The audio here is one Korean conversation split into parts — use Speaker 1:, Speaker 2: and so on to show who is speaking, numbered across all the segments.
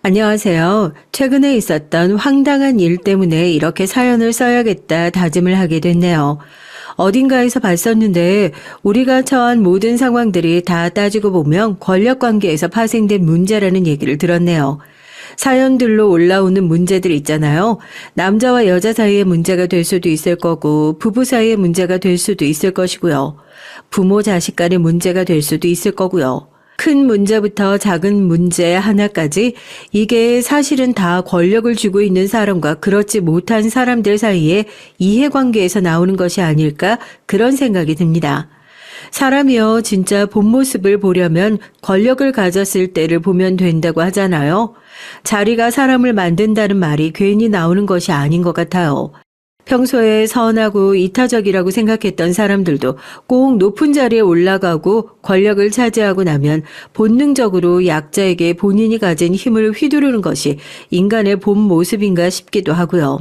Speaker 1: 안녕하세요. 최근에 있었던 황당한 일 때문에 이렇게 사연을 써야겠다 다짐을 하게 됐네요. 어딘가에서 봤었는데 우리가 처한 모든 상황들이 다 따지고 보면 권력 관계에서 파생된 문제라는 얘기를 들었네요. 사연들로 올라오는 문제들 있잖아요. 남자와 여자 사이의 문제가 될 수도 있을 거고 부부 사이의 문제가 될 수도 있을 것이고요. 부모 자식 간의 문제가 될 수도 있을 거고요. 큰 문제부터 작은 문제 하나까지 이게 사실은 다 권력을 쥐고 있는 사람과 그렇지 못한 사람들 사이의 이해관계에서 나오는 것이 아닐까 그런 생각이 듭니다. 사람이요 진짜 본 모습을 보려면 권력을 가졌을 때를 보면 된다고 하잖아요. 자리가 사람을 만든다는 말이 괜히 나오는 것이 아닌 것 같아요. 평소에 선하고 이타적이라고 생각했던 사람들도 꼭 높은 자리에 올라가고 권력을 차지하고 나면 본능적으로 약자에게 본인이 가진 힘을 휘두르는 것이 인간의 본 모습인가 싶기도 하고요.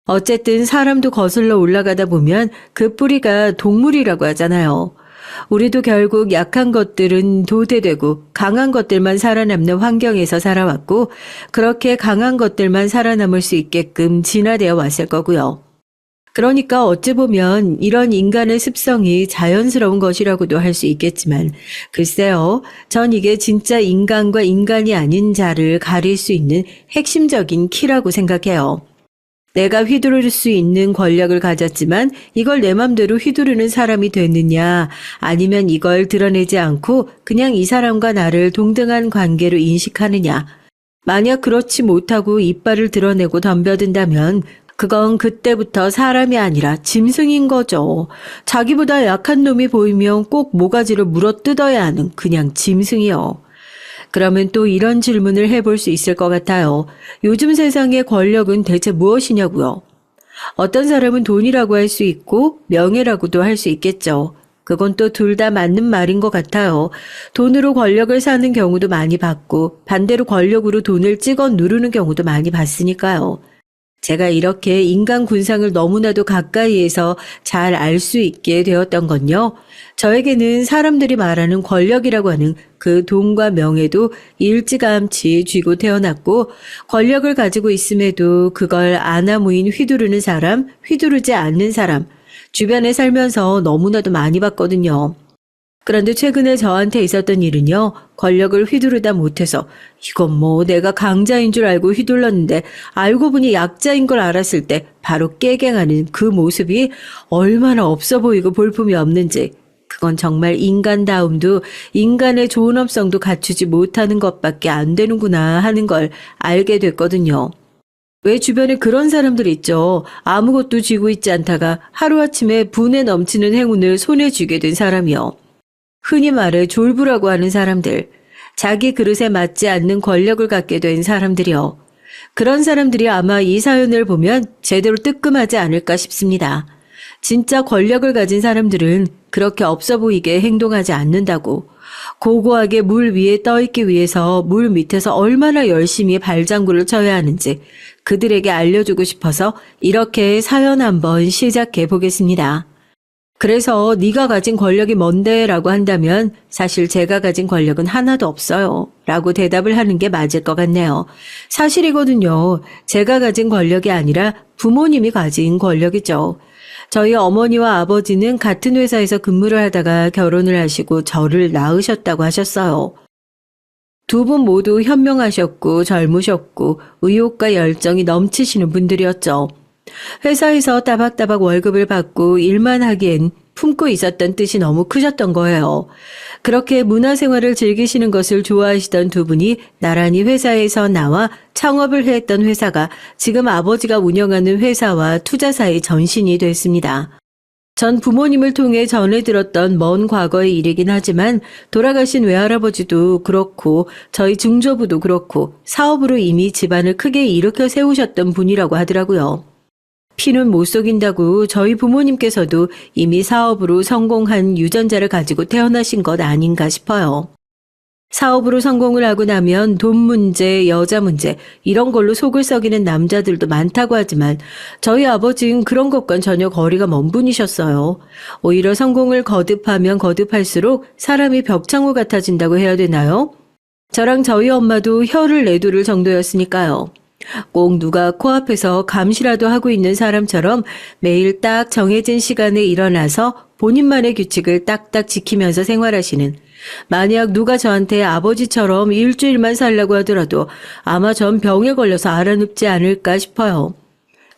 Speaker 1: 어쨌든 사람도 거슬러 올라가다 보면 그 뿌리가 동물이라고 하잖아요. 우리도 결국 약한 것들은 도태되고 강한 것들만 살아남는 환경에서 살아왔고 그렇게 강한 것들만 살아남을 수 있게끔 진화되어 왔을 거고요. 그러니까 어찌 보면 이런 인간의 습성이 자연스러운 것이라고도 할 수 있겠지만 글쎄요, 전 이게 진짜 인간과 인간이 아닌 자를 가릴 수 있는 핵심적인 키라고 생각해요. 내가 휘두를 수 있는 권력을 가졌지만 이걸 내 맘대로 휘두르는 사람이 됐느냐 아니면 이걸 드러내지 않고 그냥 이 사람과 나를 동등한 관계로 인식하느냐. 만약 그렇지 못하고 이빨을 드러내고 덤벼든다면 그건 그때부터 사람이 아니라 짐승인 거죠. 자기보다 약한 놈이 보이면 꼭 모가지를 물어뜯어야 하는 그냥 짐승이요. 그러면 또 이런 질문을 해볼 수 있을 것 같아요. 요즘 세상의 권력은 대체 무엇이냐고요? 어떤 사람은 돈이라고 할 수 있고 명예라고도 할 수 있겠죠. 그건 또 둘 다 맞는 말인 것 같아요. 돈으로 권력을 사는 경우도 많이 봤고 반대로 권력으로 돈을 찍어 누르는 경우도 많이 봤으니까요. 제가 이렇게 인간 군상을 너무나도 가까이에서 잘 알 수 있게 되었던 건요. 저에게는 사람들이 말하는 권력이라고 하는 그 돈과 명예도 일찌감치 쥐고 태어났고 권력을 가지고 있음에도 그걸 아나무인 휘두르는 사람, 휘두르지 않는 사람, 주변에 살면서 너무나도 많이 봤거든요. 그런데 최근에 저한테 있었던 일은요. 권력을 휘두르다 못해서 이건 뭐 내가 강자인 줄 알고 휘둘렀는데 알고 보니 약자인 걸 알았을 때 바로 깨갱하는 그 모습이 얼마나 없어 보이고 볼품이 없는지 그건 정말 인간다움도 인간의 존엄성도 갖추지 못하는 것밖에 안 되는구나 하는 걸 알게 됐거든요. 왜 주변에 그런 사람들 있죠. 아무것도 쥐고 있지 않다가 하루아침에 분에 넘치는 행운을 손에 쥐게 된 사람이요. 흔히 말해 졸부라고 하는 사람들, 자기 그릇에 맞지 않는 권력을 갖게 된 사람들이요. 그런 사람들이 아마 이 사연을 보면 제대로 뜨끔하지 않을까 싶습니다. 진짜 권력을 가진 사람들은 그렇게 없어 보이게 행동하지 않는다고. 고고하게 물 위에 떠있기 위해서 물 밑에서 얼마나 열심히 발장구를 쳐야 하는지 그들에게 알려주고 싶어서 이렇게 사연 한번 시작해 보겠습니다. 그래서 네가 가진 권력이 뭔데? 라고 한다면 사실 제가 가진 권력은 하나도 없어요. 라고 대답을 하는 게 맞을 것 같네요. 사실이거든요. 제가 가진 권력이 아니라 부모님이 가진 권력이죠. 저희 어머니와 아버지는 같은 회사에서 근무를 하다가 결혼을 하시고 저를 낳으셨다고 하셨어요. 두 분 모두 현명하셨고 젊으셨고 의욕과 열정이 넘치시는 분들이었죠. 회사에서 따박따박 월급을 받고 일만 하기엔 품고 있었던 뜻이 너무 크셨던 거예요. 그렇게 문화생활을 즐기시는 것을 좋아하시던 두 분이 나란히 회사에서 나와 창업을 했던 회사가 지금 아버지가 운영하는 회사와 투자사의 전신이 됐습니다. 전 부모님을 통해 전해 들었던 먼 과거의 일이긴 하지만 돌아가신 외할아버지도 그렇고 저희 증조부도 그렇고 사업으로 이미 집안을 크게 일으켜 세우셨던 분이라고 하더라고요. 피는 못 속인다고 저희 부모님께서도 이미 사업으로 성공한 유전자를 가지고 태어나신 것 아닌가 싶어요. 사업으로 성공을 하고 나면 돈 문제, 여자 문제 이런 걸로 속을 썩이는 남자들도 많다고 하지만 저희 아버지는 그런 것과는 전혀 거리가 먼 분이셨어요. 오히려 성공을 거듭하면 거듭할수록 사람이 벽창호 같아진다고 해야 되나요? 저랑 저희 엄마도 혀를 내두를 정도였으니까요. 꼭 누가 코앞에서 감시라도 하고 있는 사람처럼 매일 딱 정해진 시간에 일어나서 본인만의 규칙을 딱딱 지키면서 생활하시는, 만약 누가 저한테 아버지처럼 일주일만 살라고 하더라도 아마 전 병에 걸려서 알아눕지 않을까 싶어요.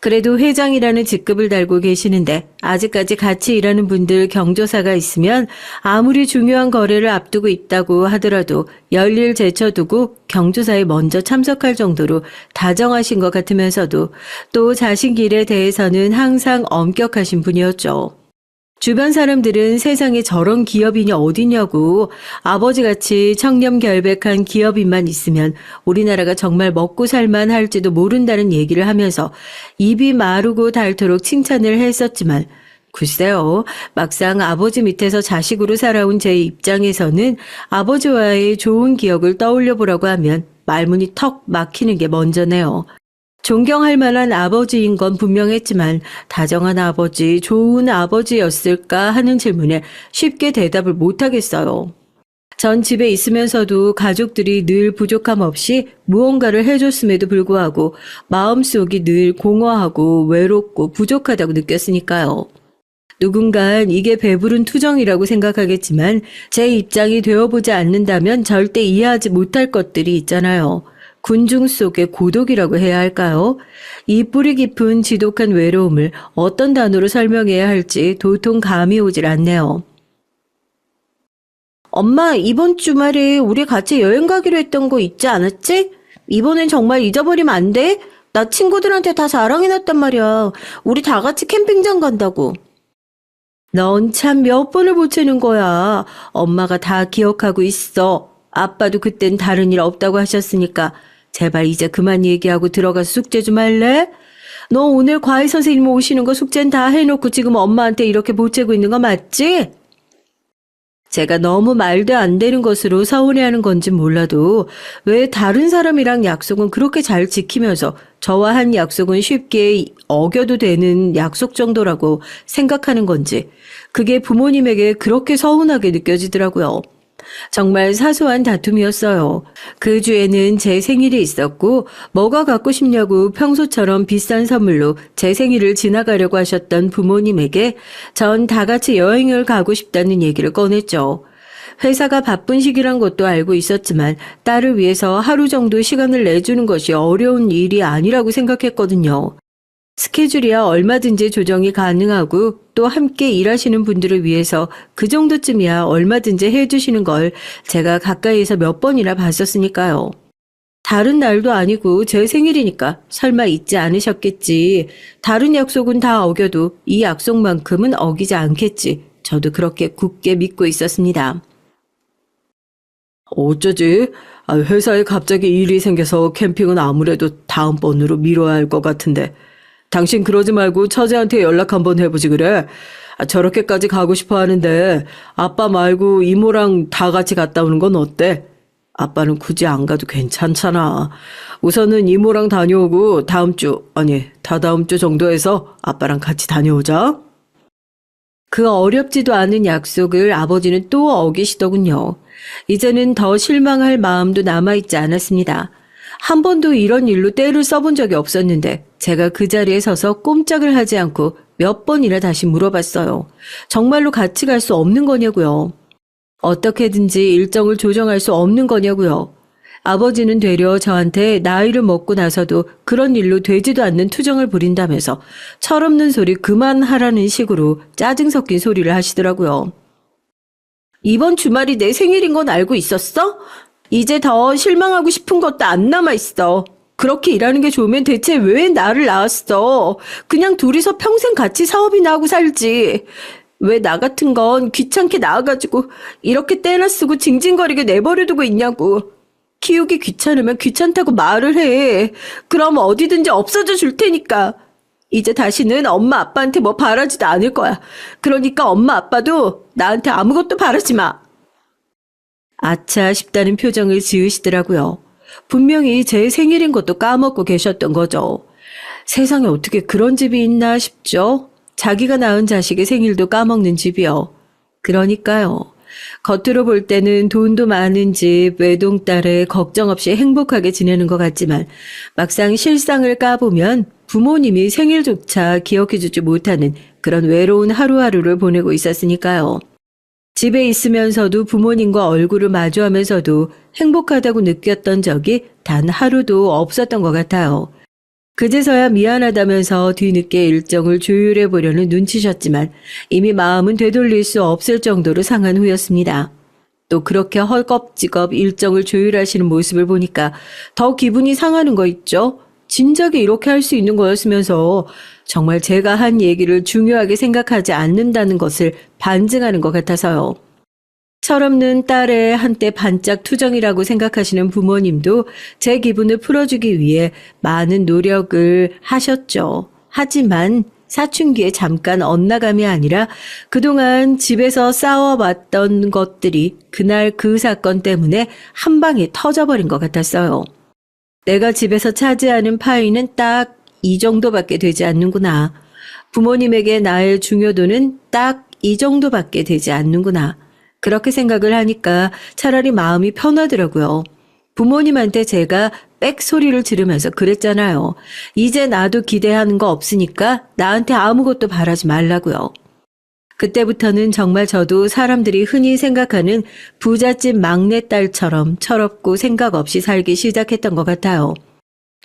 Speaker 1: 그래도 회장이라는 직급을 달고 계시는데 아직까지 같이 일하는 분들 경조사가 있으면 아무리 중요한 거래를 앞두고 있다고 하더라도 열일 제쳐두고 경조사에 먼저 참석할 정도로 다정하신 것 같으면서도 또 자신 길에 대해서는 항상 엄격하신 분이었죠. 주변 사람들은 세상에 저런 기업인이 어디냐고, 아버지같이 청렴결백한 기업인만 있으면 우리나라가 정말 먹고 살만 할지도 모른다는 얘기를 하면서 입이 마르고 닳도록 칭찬을 했었지만, 글쎄요, 막상 아버지 밑에서 자식으로 살아온 제 입장에서는 아버지와의 좋은 기억을 떠올려 보라고 하면 말문이 턱 막히는 게 먼저네요. 존경할 만한 아버지인 건 분명했지만 다정한 아버지, 좋은 아버지였을까 하는 질문에 쉽게 대답을 못하겠어요. 전 집에 있으면서도 가족들이 늘 부족함 없이 무언가를 해줬음에도 불구하고 마음속이 늘 공허하고 외롭고 부족하다고 느꼈으니까요. 누군간 이게 배부른 투정이라고 생각하겠지만 제 입장이 되어보지 않는다면 절대 이해하지 못할 것들이 있잖아요. 군중 속의 고독이라고 해야 할까요? 이 뿌리 깊은 지독한 외로움을 어떤 단어로 설명해야 할지 도통 감이 오질 않네요. 엄마, 이번 주말에 우리 같이 여행 가기로 했던 거 있지 않았지? 이번엔 정말 잊어버리면 안 돼? 나 친구들한테 다 자랑해놨단 말이야. 우리 다 같이 캠핑장 간다고. 넌 참 몇 번을 보채는 거야. 엄마가 다 기억하고 있어. 아빠도 그땐 다른 일 없다고 하셨으니까 제발 이제 그만 얘기하고 들어가서 숙제 좀 할래? 너 오늘 과외 선생님 오시는 거 숙제는 다 해놓고 지금 엄마한테 이렇게 보채고 있는 거 맞지? 제가 너무 말도 안 되는 것으로 서운해하는 건지 몰라도 왜 다른 사람이랑 약속은 그렇게 잘 지키면서 저와 한 약속은 쉽게 어겨도 되는 약속 정도라고 생각하는 건지, 그게 부모님에게 그렇게 서운하게 느껴지더라고요. 정말 사소한 다툼이었어요. 그 주에는 제 생일이 있었고 뭐가 갖고 싶냐고 평소처럼 비싼 선물로 제 생일을 지나가려고 하셨던 부모님에게 전 다 같이 여행을 가고 싶다는 얘기를 꺼냈죠. 회사가 바쁜 시기란 것도 알고 있었지만 딸을 위해서 하루 정도 시간을 내주는 것이 어려운 일이 아니라고 생각했거든요. 스케줄이야 얼마든지 조정이 가능하고 또 함께 일하시는 분들을 위해서 그 정도쯤이야 얼마든지 해주시는 걸 제가 가까이에서 몇 번이나 봤었으니까요. 다른 날도 아니고 제 생일이니까 설마 잊지 않으셨겠지. 다른 약속은 다 어겨도 이 약속만큼은 어기지 않겠지. 저도 그렇게 굳게 믿고 있었습니다. 어쩌지? 회사에 갑자기 일이 생겨서 캠핑은 아무래도 다음번으로 미뤄야 할 것 같은데. 당신 그러지 말고 처제한테 연락 한번 해보지 그래. 저렇게까지 가고 싶어 하는데 아빠 말고 이모랑 다 같이 갔다 오는 건 어때? 아빠는 굳이 안 가도 괜찮잖아. 우선은 이모랑 다녀오고 다다음 주 정도에서 아빠랑 같이 다녀오자. 그 어렵지도 않은 약속을 아버지는 또 어기시더군요. 이제는 더 실망할 마음도 남아있지 않았습니다. 한 번도 이런 일로 떼를 써본 적이 없었는데 제가 그 자리에 서서 꼼짝을 하지 않고 몇 번이나 다시 물어봤어요. 정말로 같이 갈 수 없는 거냐고요. 어떻게든지 일정을 조정할 수 없는 거냐고요. 아버지는 되려 저한테 나이를 먹고 나서도 그런 일로 되지도 않는 투정을 부린다면서 철없는 소리 그만하라는 식으로 짜증 섞인 소리를 하시더라고요. 이번 주말이 내 생일인 건 알고 있었어? 이제 더 실망하고 싶은 것도 안 남아있어. 그렇게 일하는 게 좋으면 대체 왜 나를 낳았어? 그냥 둘이서 평생 같이 사업이나 하고 살지. 왜 나 같은 건 귀찮게 낳아가지고 이렇게 떼나 쓰고 징징거리게 내버려두고 있냐고. 키우기 귀찮으면 귀찮다고 말을 해. 그럼 어디든지 없어져 줄 테니까. 이제 다시는 엄마 아빠한테 뭐 바라지도 않을 거야. 그러니까 엄마 아빠도 나한테 아무것도 바라지 마. 아차 싶다는 표정을 지으시더라고요. 분명히 제 생일인 것도 까먹고 계셨던 거죠. 세상에 어떻게 그런 집이 있나 싶죠. 자기가 낳은 자식의 생일도 까먹는 집이요. 그러니까요. 겉으로 볼 때는 돈도 많은 집, 외동딸에 걱정 없이 행복하게 지내는 것 같지만 막상 실상을 까보면 부모님이 생일조차 기억해주지 못하는 그런 외로운 하루하루를 보내고 있었으니까요. 집에 있으면서도 부모님과 얼굴을 마주하면서도 행복하다고 느꼈던 적이 단 하루도 없었던 것 같아요. 그제서야 미안하다면서 뒤늦게 일정을 조율해 보려는 눈치셨지만 이미 마음은 되돌릴 수 없을 정도로 상한 후였습니다. 또 그렇게 헐겁지겁 일정을 조율하시는 모습을 보니까 더 기분이 상하는 거 있죠? 진작에 이렇게 할 수 있는 거였으면서 정말 제가 한 얘기를 중요하게 생각하지 않는다는 것을 반증하는 것 같아서요. 철없는 딸의 한때 반짝 투정이라고 생각하시는 부모님도 제 기분을 풀어주기 위해 많은 노력을 하셨죠. 하지만 사춘기에 잠깐 엇나감이 아니라 그동안 집에서 싸워왔던 것들이 그날 그 사건 때문에 한 방에 터져버린 것 같았어요. 내가 집에서 차지하는 파이는 딱 이 정도밖에 되지 않는구나. 부모님에게 나의 중요도는 딱 이 정도밖에 되지 않는구나. 그렇게 생각을 하니까 차라리 마음이 편하더라고요. 부모님한테 제가 빽소리를 지르면서 그랬잖아요. 이제 나도 기대하는 거 없으니까 나한테 아무것도 바라지 말라고요. 그때부터는 정말 저도 사람들이 흔히 생각하는 부잣집 막내딸처럼 철없고 생각 없이 살기 시작했던 것 같아요.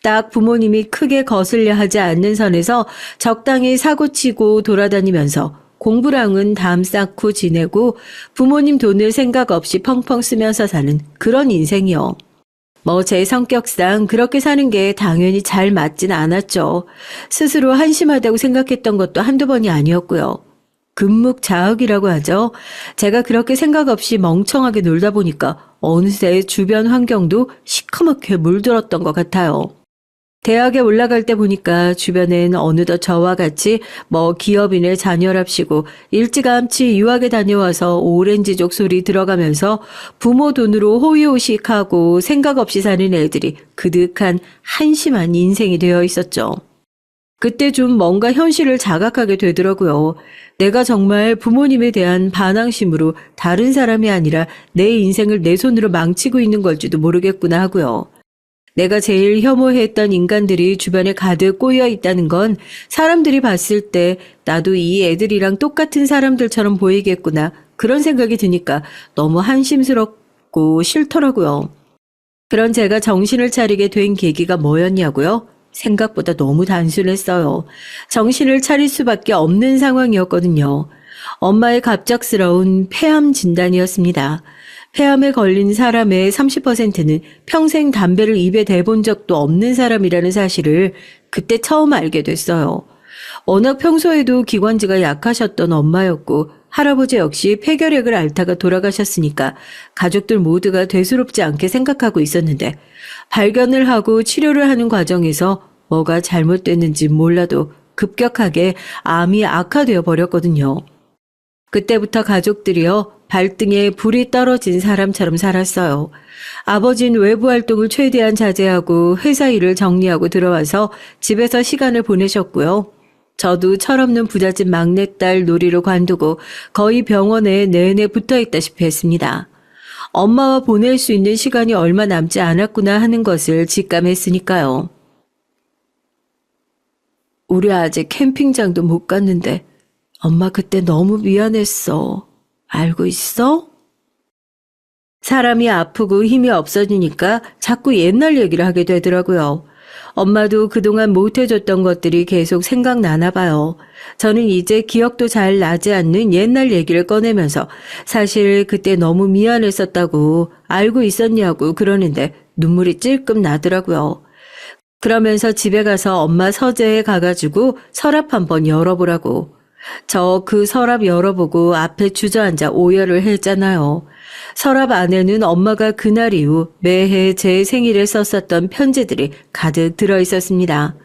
Speaker 1: 딱 부모님이 크게 거슬려 하지 않는 선에서 적당히 사고치고 돌아다니면서 공부랑은 담 쌓고 지내고 부모님 돈을 생각 없이 펑펑 쓰면서 사는 그런 인생이요. 뭐 제 성격상 그렇게 사는 게 당연히 잘 맞진 않았죠. 스스로 한심하다고 생각했던 것도 한두 번이 아니었고요. 금묵자흑이라고 하죠. 제가 그렇게 생각 없이 멍청하게 놀다 보니까 어느새 주변 환경도 시커멓게 물들었던 것 같아요. 대학에 올라갈 때 보니까 주변엔 어느덧 저와 같이 뭐 기업인의 자녀랍시고 일찌감치 유학에 다녀와서 오렌지족 소리 들어가면서 부모 돈으로 호의호식하고 생각 없이 사는 애들이 그득한 한심한 인생이 되어 있었죠. 그때 좀 뭔가 현실을 자각하게 되더라고요. 내가 정말 부모님에 대한 반항심으로 다른 사람이 아니라 내 인생을 내 손으로 망치고 있는 걸지도 모르겠구나 하고요. 내가 제일 혐오했던 인간들이 주변에 가득 꼬여 있다는 건 사람들이 봤을 때 나도 이 애들이랑 똑같은 사람들처럼 보이겠구나 그런 생각이 드니까 너무 한심스럽고 싫더라고요. 그런 제가 정신을 차리게 된 계기가 뭐였냐고요? 생각보다 너무 단순했어요. 정신을 차릴 수밖에 없는 상황이었거든요. 엄마의 갑작스러운 폐암 진단이었습니다. 폐암에 걸린 사람의 30%는 평생 담배를 입에 대본 적도 없는 사람이라는 사실을 그때 처음 알게 됐어요. 워낙 평소에도 기관지가 약하셨던 엄마였고 할아버지 역시 폐결핵을 앓다가 돌아가셨으니까 가족들 모두가 대수롭지 않게 생각하고 있었는데 발견을 하고 치료를 하는 과정에서 뭐가 잘못됐는지 몰라도 급격하게 암이 악화되어 버렸거든요. 그때부터 가족들이요 발등에 불이 떨어진 사람처럼 살았어요. 아버지는 외부 활동을 최대한 자제하고 회사 일을 정리하고 들어와서 집에서 시간을 보내셨고요. 저도 철없는 부잣집 막내딸 놀이를 관두고 거의 병원에 내내 붙어있다시피 했습니다. 엄마와 보낼 수 있는 시간이 얼마 남지 않았구나 하는 것을 직감했으니까요. 우리 아직 캠핑장도 못 갔는데 엄마 그때 너무 미안했어. 알고 있어? 사람이 아프고 힘이 없어지니까 자꾸 옛날 얘기를 하게 되더라고요. 엄마도 그동안 못해줬던 것들이 계속 생각나나 봐요. 저는 이제 기억도 잘 나지 않는 옛날 얘기를 꺼내면서 사실 그때 너무 미안했었다고 알고 있었냐고 그러는데 눈물이 찔끔 나더라고요. 그러면서 집에 가서 엄마 서재에 가가지고 서랍 한번 열어보라고. 저 그 서랍 열어보고 앞에 주저앉아 오열을 했잖아요. 서랍 안에는 엄마가 그날 이후 매해 제 생일에 썼었던 편지들이 가득 들어있었습니다.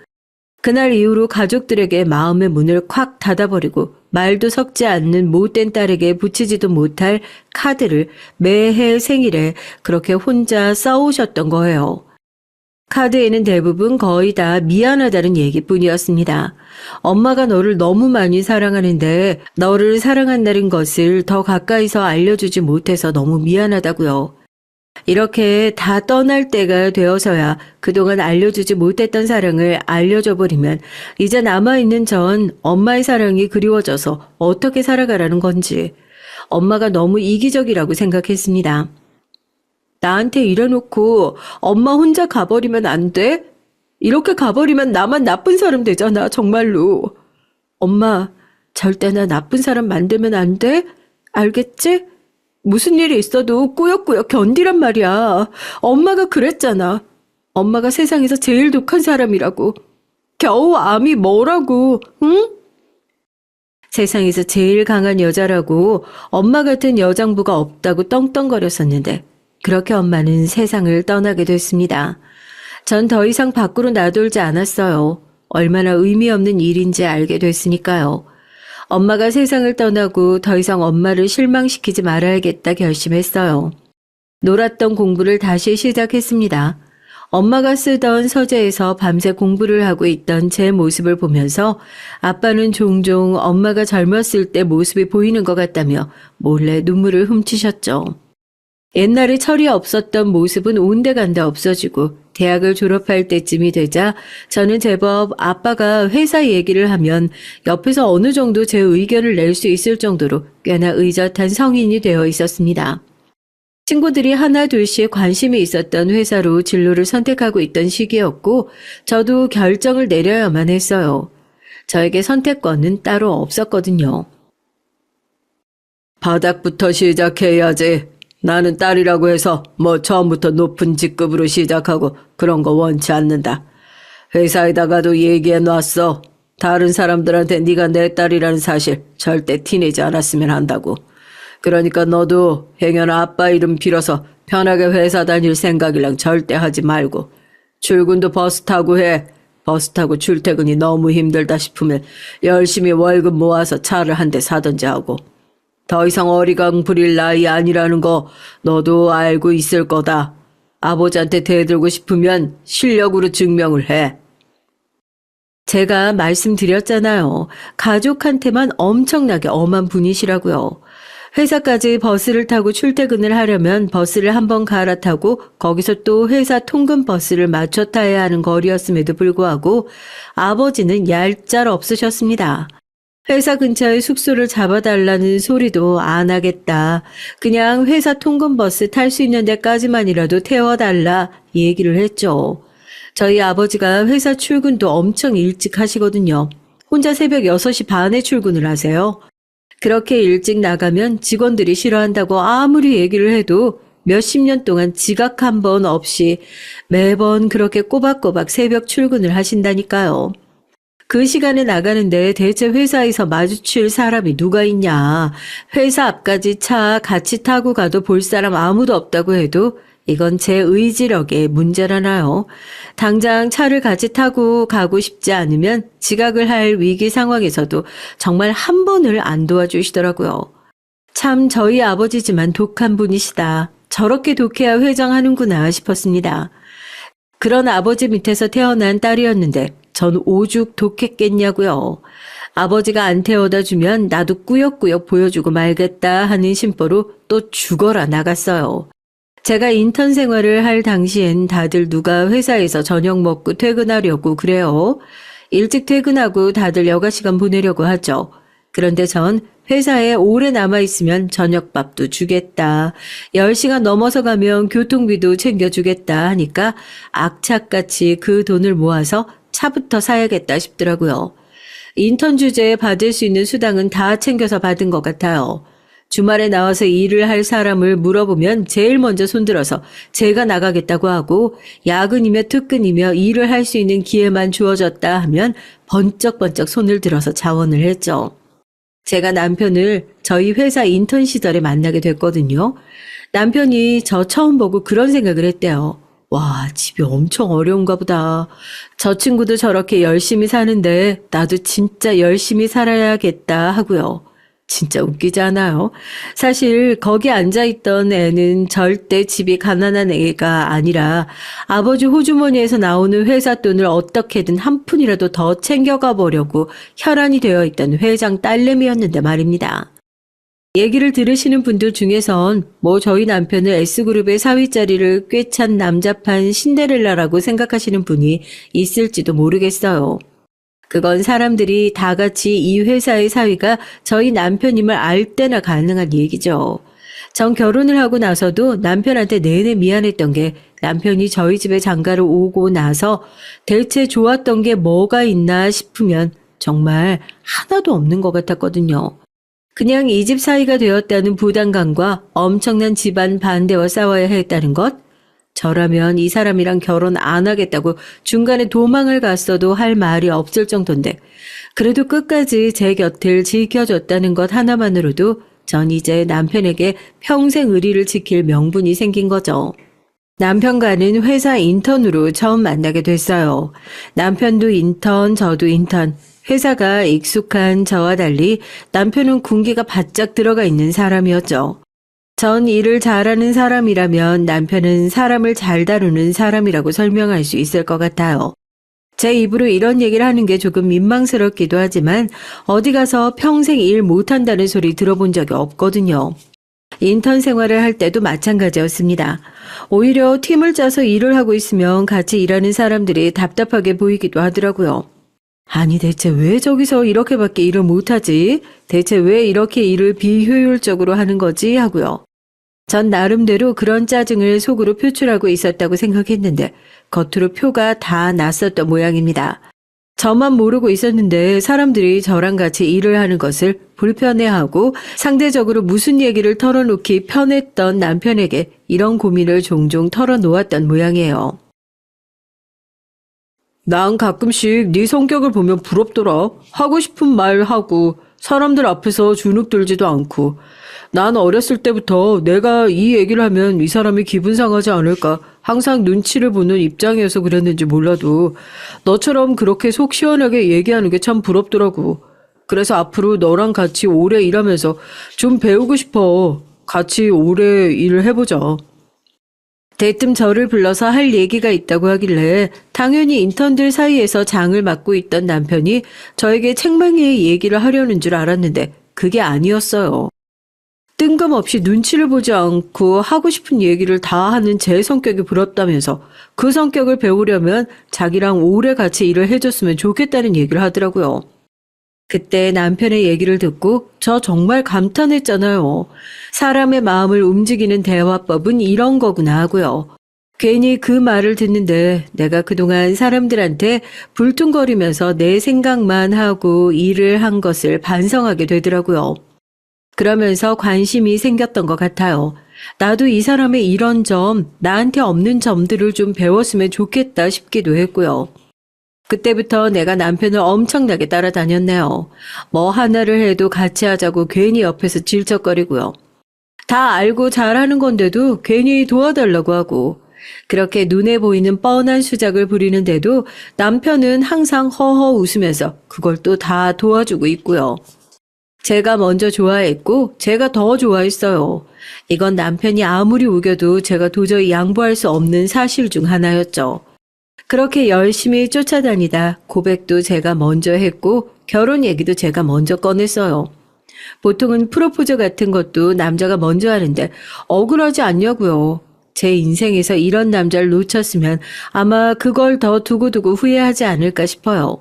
Speaker 1: 그날 이후로 가족들에게 마음의 문을 콱 닫아버리고 말도 섞지 않는 못된 딸에게 붙이지도 못할 카드를 매해 생일에 그렇게 혼자 써오셨던 거예요. 카드에는 대부분 거의 다 미안하다는 얘기뿐이었습니다. 엄마가 너를 너무 많이 사랑하는데 너를 사랑한다는 것을 더 가까이서 알려주지 못해서 너무 미안하다고요. 이렇게 다 떠날 때가 되어서야 그동안 알려주지 못했던 사랑을 알려줘 버리면 이제 남아있는 전 엄마의 사랑이 그리워져서 어떻게 살아가라는 건지 엄마가 너무 이기적이라고 생각했습니다. 나한테 이래놓고 엄마 혼자 가버리면 안 돼? 이렇게 가버리면 나만 나쁜 사람 되잖아, 정말로. 엄마, 절대 나 나쁜 사람 만들면 안 돼? 알겠지? 무슨 일이 있어도 꾸역꾸역 견디란 말이야. 엄마가 그랬잖아. 엄마가 세상에서 제일 독한 사람이라고. 겨우 암이 뭐라고, 응? 세상에서 제일 강한 여자라고 엄마 같은 여장부가 없다고 떵떵거렸었는데 그렇게 엄마는 세상을 떠나게 됐습니다. 전 더 이상 밖으로 나돌지 않았어요. 얼마나 의미 없는 일인지 알게 됐으니까요. 엄마가 세상을 떠나고 더 이상 엄마를 실망시키지 말아야겠다 결심했어요. 놀았던 공부를 다시 시작했습니다. 엄마가 쓰던 서재에서 밤새 공부를 하고 있던 제 모습을 보면서 아빠는 종종 엄마가 젊었을 때 모습이 보이는 것 같다며 몰래 눈물을 훔치셨죠. 옛날에 철이 없었던 모습은 온데간데 없어지고 대학을 졸업할 때쯤이 되자 저는 제법 아빠가 회사 얘기를 하면 옆에서 어느 정도 제 의견을 낼 수 있을 정도로 꽤나 의젓한 성인이 되어 있었습니다. 친구들이 하나 둘씩 관심이 있었던 회사로 진로를 선택하고 있던 시기였고 저도 결정을 내려야만 했어요. 저에게 선택권은 따로 없었거든요. 바닥부터 시작해야지. 나는 딸이라고 해서 뭐 처음부터 높은 직급으로 시작하고 그런 거 원치 않는다. 회사에다가도 얘기해놨어. 다른 사람들한테 네가 내 딸이라는 사실 절대 티내지 않았으면 한다고. 그러니까 너도 행여나 아빠 이름 빌어서 편하게 회사 다닐 생각이랑 절대 하지 말고 출근도 버스 타고 해. 버스 타고 출퇴근이 너무 힘들다 싶으면 열심히 월급 모아서 차를 한 대 사든지 하고. 더 이상 어리광 부릴 나이 아니라는 거 너도 알고 있을 거다. 아버지한테 대들고 싶으면 실력으로 증명을 해. 제가 말씀드렸잖아요. 가족한테만 엄청나게 엄한 분이시라고요. 회사까지 버스를 타고 출퇴근을 하려면 버스를 한번 갈아타고 거기서 또 회사 통근 버스를 맞춰 타야 하는 거리였음에도 불구하고 아버지는 얄짤 없으셨습니다. 회사 근처에 숙소를 잡아달라는 소리도 안 하겠다. 그냥 회사 통근버스 탈 수 있는 데까지만이라도 태워달라 얘기를 했죠. 저희 아버지가 회사 출근도 엄청 일찍 하시거든요. 혼자 새벽 6시 반에 출근을 하세요. 그렇게 일찍 나가면 직원들이 싫어한다고 아무리 얘기를 해도 몇십 년 동안 지각 한 번 없이 매번 그렇게 꼬박꼬박 새벽 출근을 하신다니까요. 그 시간에 나가는데 대체 회사에서 마주칠 사람이 누가 있냐. 회사 앞까지 차 같이 타고 가도 볼 사람 아무도 없다고 해도 이건 제 의지력의 문제라나요. 당장 차를 같이 타고 가고 싶지 않으면 지각을 할 위기 상황에서도 정말 한 번을 안 도와주시더라고요. 참 저희 아버지지만 독한 분이시다. 저렇게 독해야 회장하는구나 싶었습니다. 그런 아버지 밑에서 태어난 딸이었는데 전 오죽 독했겠냐고요. 아버지가 안 태워다 주면 나도 꾸역꾸역 보여주고 말겠다 하는 심보로 또 죽어라 나갔어요. 제가 인턴 생활을 할 당시엔 다들 누가 회사에서 저녁 먹고 퇴근하려고 그래요. 일찍 퇴근하고 다들 여가 시간 보내려고 하죠. 그런데 전 회사에 오래 남아있으면 저녁밥도 주겠다. 10시간 넘어서 가면 교통비도 챙겨주겠다 하니까 악착같이 그 돈을 모아서 차부터 사야겠다 싶더라고요. 인턴 주제에 받을 수 있는 수당은 다 챙겨서 받은 것 같아요. 주말에 나와서 일을 할 사람을 물어보면 제일 먼저 손들어서 제가 나가겠다고 하고 야근이며 특근이며 일을 할 수 있는 기회만 주어졌다 하면 번쩍번쩍 손을 들어서 자원을 했죠. 제가 남편을 저희 회사 인턴 시절에 만나게 됐거든요. 남편이 저 처음 보고 그런 생각을 했대요. 와, 집이 엄청 어려운가 보다. 저 친구도 저렇게 열심히 사는데 나도 진짜 열심히 살아야겠다 하고요. 진짜 웃기지 않아요? 사실 거기 앉아있던 애는 절대 집이 가난한 애가 아니라 아버지 호주머니에서 나오는 회사 돈을 어떻게든 한 푼이라도 더 챙겨가 보려고 혈안이 되어 있던 회장 딸내미였는데 말입니다. 얘기를 들으시는 분들 중에선 뭐 저희 남편을 S그룹의 사위 자리를 꿰찬 남자판 신데렐라라고 생각하시는 분이 있을지도 모르겠어요. 그건 사람들이 다 같이 이 회사의 사위가 저희 남편임을 알 때나 가능한 얘기죠. 전 결혼을 하고 나서도 남편한테 내내 미안했던 게 남편이 저희 집에 장가를 오고 나서 대체 좋았던 게 뭐가 있나 싶으면 정말 하나도 없는 것 같았거든요. 그냥 이 집 사위가 되었다는 부담감과 엄청난 집안 반대와 싸워야 했다는 것? 저라면 이 사람이랑 결혼 안 하겠다고 중간에 도망을 갔어도 할 말이 없을 정도인데 그래도 끝까지 제 곁을 지켜줬다는 것 하나만으로도 전 이제 남편에게 평생 의리를 지킬 명분이 생긴 거죠. 남편과는 회사 인턴으로 처음 만나게 됐어요. 남편도 인턴, 저도 인턴. 회사가 익숙한 저와 달리 남편은 군기가 바짝 들어가 있는 사람이었죠. 전 일을 잘하는 사람이라면 남편은 사람을 잘 다루는 사람이라고 설명할 수 있을 것 같아요. 제 입으로 이런 얘기를 하는 게 조금 민망스럽기도 하지만 어디 가서 평생 일 못한다는 소리 들어본 적이 없거든요. 인턴 생활을 할 때도 마찬가지였습니다. 오히려 팀을 짜서 일을 하고 있으면 같이 일하는 사람들이 답답하게 보이기도 하더라고요. 아니 대체 왜 저기서 이렇게밖에 일을 못하지? 대체 왜 이렇게 일을 비효율적으로 하는 거지? 하고요. 전 나름대로 그런 짜증을 속으로 표출하고 있었다고 생각했는데 겉으로 표가 다 났었던 모양입니다. 저만 모르고 있었는데 사람들이 저랑 같이 일을 하는 것을 불편해하고 상대적으로 무슨 얘기를 털어놓기 편했던 남편에게 이런 고민을 종종 털어놓았던 모양이에요. 난 가끔씩 네 성격을 보면 부럽더라. 하고 싶은 말 하고 사람들 앞에서 주눅 들지도 않고. 난 어렸을 때부터 내가 이 얘기를 하면 이 사람이 기분 상하지 않을까 항상 눈치를 보는 입장이어서 그랬는지 몰라도 너처럼 그렇게 속 시원하게 얘기하는 게 참 부럽더라고. 그래서 앞으로 너랑 같이 오래 일하면서 좀 배우고 싶어. 같이 오래 일을 해보자. 대뜸 저를 불러서 할 얘기가 있다고 하길래 당연히 인턴들 사이에서 장을 맡고 있던 남편이 저에게 책망의 얘기를 하려는 줄 알았는데 그게 아니었어요. 뜬금없이 눈치를 보지 않고 하고 싶은 얘기를 다 하는 제 성격이 부럽다면서 그 성격을 배우려면 자기랑 오래 같이 일을 해줬으면 좋겠다는 얘기를 하더라고요. 그때 남편의 얘기를 듣고 저 정말 감탄했잖아요. 사람의 마음을 움직이는 대화법은 이런 거구나 하고요. 괜히 그 말을 듣는데 내가 그동안 사람들한테 불퉁거리면서 내 생각만 하고 일을 한 것을 반성하게 되더라고요. 그러면서 관심이 생겼던 것 같아요. 나도 이 사람의 이런 점, 나한테 없는 점들을 좀 배웠으면 좋겠다 싶기도 했고요. 그때부터 내가 남편을 엄청나게 따라다녔네요. 뭐 하나를 해도 같이 하자고 괜히 옆에서 질척거리고요. 다 알고 잘하는 건데도 괜히 도와달라고 하고 그렇게 눈에 보이는 뻔한 수작을 부리는데도 남편은 항상 허허 웃으면서 그걸 또 다 도와주고 있고요. 제가 먼저 좋아했고 제가 더 좋아했어요. 이건 남편이 아무리 우겨도 제가 도저히 양보할 수 없는 사실 중 하나였죠. 그렇게 열심히 쫓아다니다 고백도 제가 먼저 했고 결혼 얘기도 제가 먼저 꺼냈어요. 보통은 프로포즈 같은 것도 남자가 먼저 하는데 억울하지 않냐고요. 제 인생에서 이런 남자를 놓쳤으면 아마 그걸 더 두고두고 후회하지 않을까 싶어요.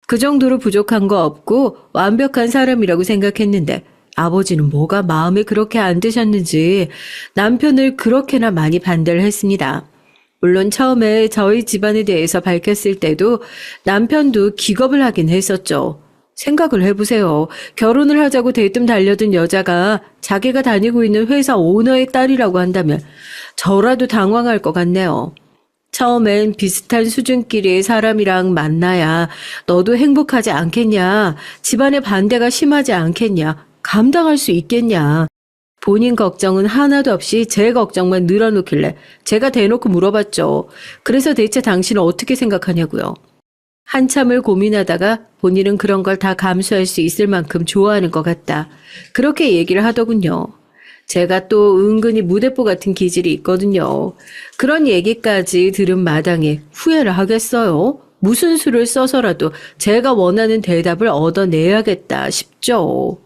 Speaker 1: 그 정도로 부족한 거 없고 완벽한 사람이라고 생각했는데 아버지는 뭐가 마음에 그렇게 안 드셨는지 남편을 그렇게나 많이 반대를 했습니다. 물론 처음에 저희 집안에 대해서 밝혔을 때도 남편도 기겁을 하긴 했었죠. 생각을 해보세요. 결혼을 하자고 대뜸 달려든 여자가 자기가 다니고 있는 회사 오너의 딸이라고 한다면 저라도 당황할 것 같네요. 처음엔 비슷한 수준끼리의 사람이랑 만나야 너도 행복하지 않겠냐, 집안의 반대가 심하지 않겠냐, 감당할 수 있겠냐. 본인 걱정은 하나도 없이 제 걱정만 늘어놓길래 제가 대놓고 물어봤죠. 그래서 대체 당신은 어떻게 생각하냐고요. 한참을 고민하다가 본인은 그런 걸 다 감수할 수 있을 만큼 좋아하는 것 같다. 그렇게 얘기를 하더군요. 제가 또 은근히 무대뽀 같은 기질이 있거든요. 그런 얘기까지 들은 마당에 후회를 하겠어요? 무슨 수를 써서라도 제가 원하는 대답을 얻어내야겠다 싶죠.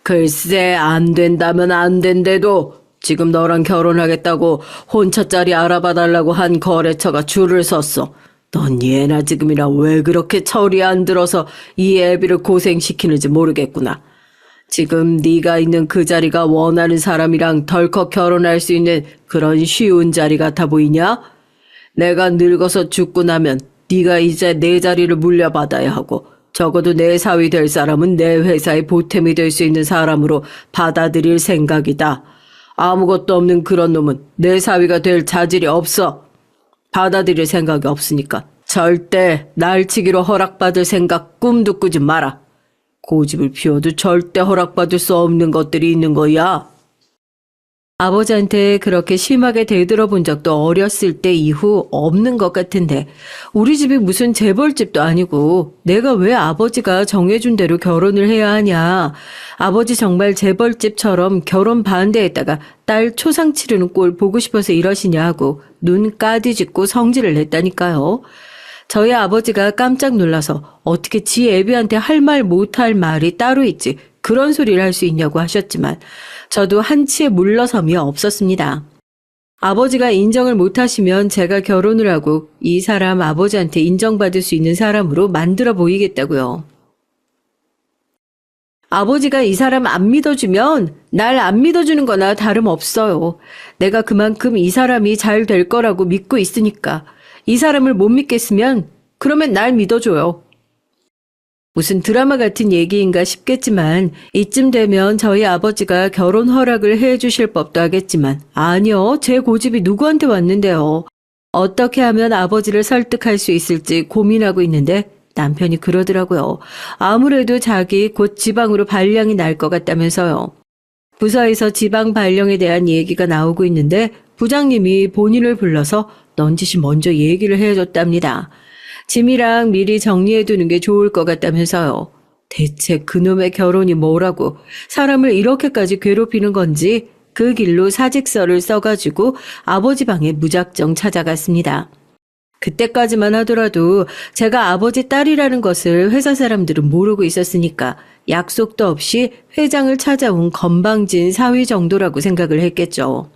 Speaker 1: 글쎄, 안 된다면 안 된대도 지금 너랑 결혼하겠다고 혼처자리 알아봐 달라고 한 거래처가 줄을 섰어. 넌 예나 지금이라 왜 그렇게 철이 안 들어서 이 애비를 고생시키는지 모르겠구나. 지금 네가 있는 그 자리가 원하는 사람이랑 덜컥 결혼할 수 있는 그런 쉬운 자리 같아 보이냐? 내가 늙어서 죽고 나면 네가 이제 내 자리를 물려받아야 하고 적어도 내 사위 될 사람은 내 회사의 보탬이 될 수 있는 사람으로 받아들일 생각이다. 아무것도 없는 그런 놈은 내 사위가 될 자질이 없어. 받아들일 생각이 없으니까 절대 날치기로 허락받을 생각 꿈도 꾸지 마라. 고집을 피워도 절대 허락받을 수 없는 것들이 있는 거야. 아버지한테 그렇게 심하게 대들어본 적도 어렸을 때 이후 없는 것 같은데 우리 집이 무슨 재벌집도 아니고 내가 왜 아버지가 정해준 대로 결혼을 해야 하냐. 아버지 정말 재벌집처럼 결혼 반대했다가 딸 초상 치르는 꼴 보고 싶어서 이러시냐 하고 눈 까디짓고 성질을 냈다니까요. 저희 아버지가 깜짝 놀라서 어떻게 지 애비한테 할 말 못할 말이 따로 있지 그런 소리를 할 수 있냐고 하셨지만 저도 한치의 물러섬이 없었습니다. 아버지가 인정을 못하시면 제가 결혼을 하고 이 사람 아버지한테 인정받을 수 있는 사람으로 만들어 보이겠다고요. 아버지가 이 사람 안 믿어주면 날 안 믿어주는 거나 다름없어요. 내가 그만큼 이 사람이 잘 될 거라고 믿고 있으니까. 이 사람을 못 믿겠으면 그러면 날 믿어줘요. 무슨 드라마 같은 얘기인가 싶겠지만 이쯤 되면 저희 아버지가 결혼 허락을 해주실 법도 하겠지만 아니요, 제 고집이 누구한테 왔는데요. 어떻게 하면 아버지를 설득할 수 있을지 고민하고 있는데 남편이 그러더라고요. 아무래도 자기 곧 지방으로 발령이 날 것 같다면서요. 부서에서 지방 발령에 대한 얘기가 나오고 있는데 부장님이 본인을 불러서 넌지시 먼저 얘기를 해줬답니다. 짐이랑 미리 정리해두는 게 좋을 것 같다면서요. 대체 그놈의 결혼이 뭐라고 사람을 이렇게까지 괴롭히는 건지 그 길로 사직서를 써가지고 아버지 방에 무작정 찾아갔습니다. 그때까지만 하더라도 제가 아버지 딸이라는 것을 회사 사람들은 모르고 있었으니까 약속도 없이 회장을 찾아온 건방진 사위 정도라고 생각을 했겠죠.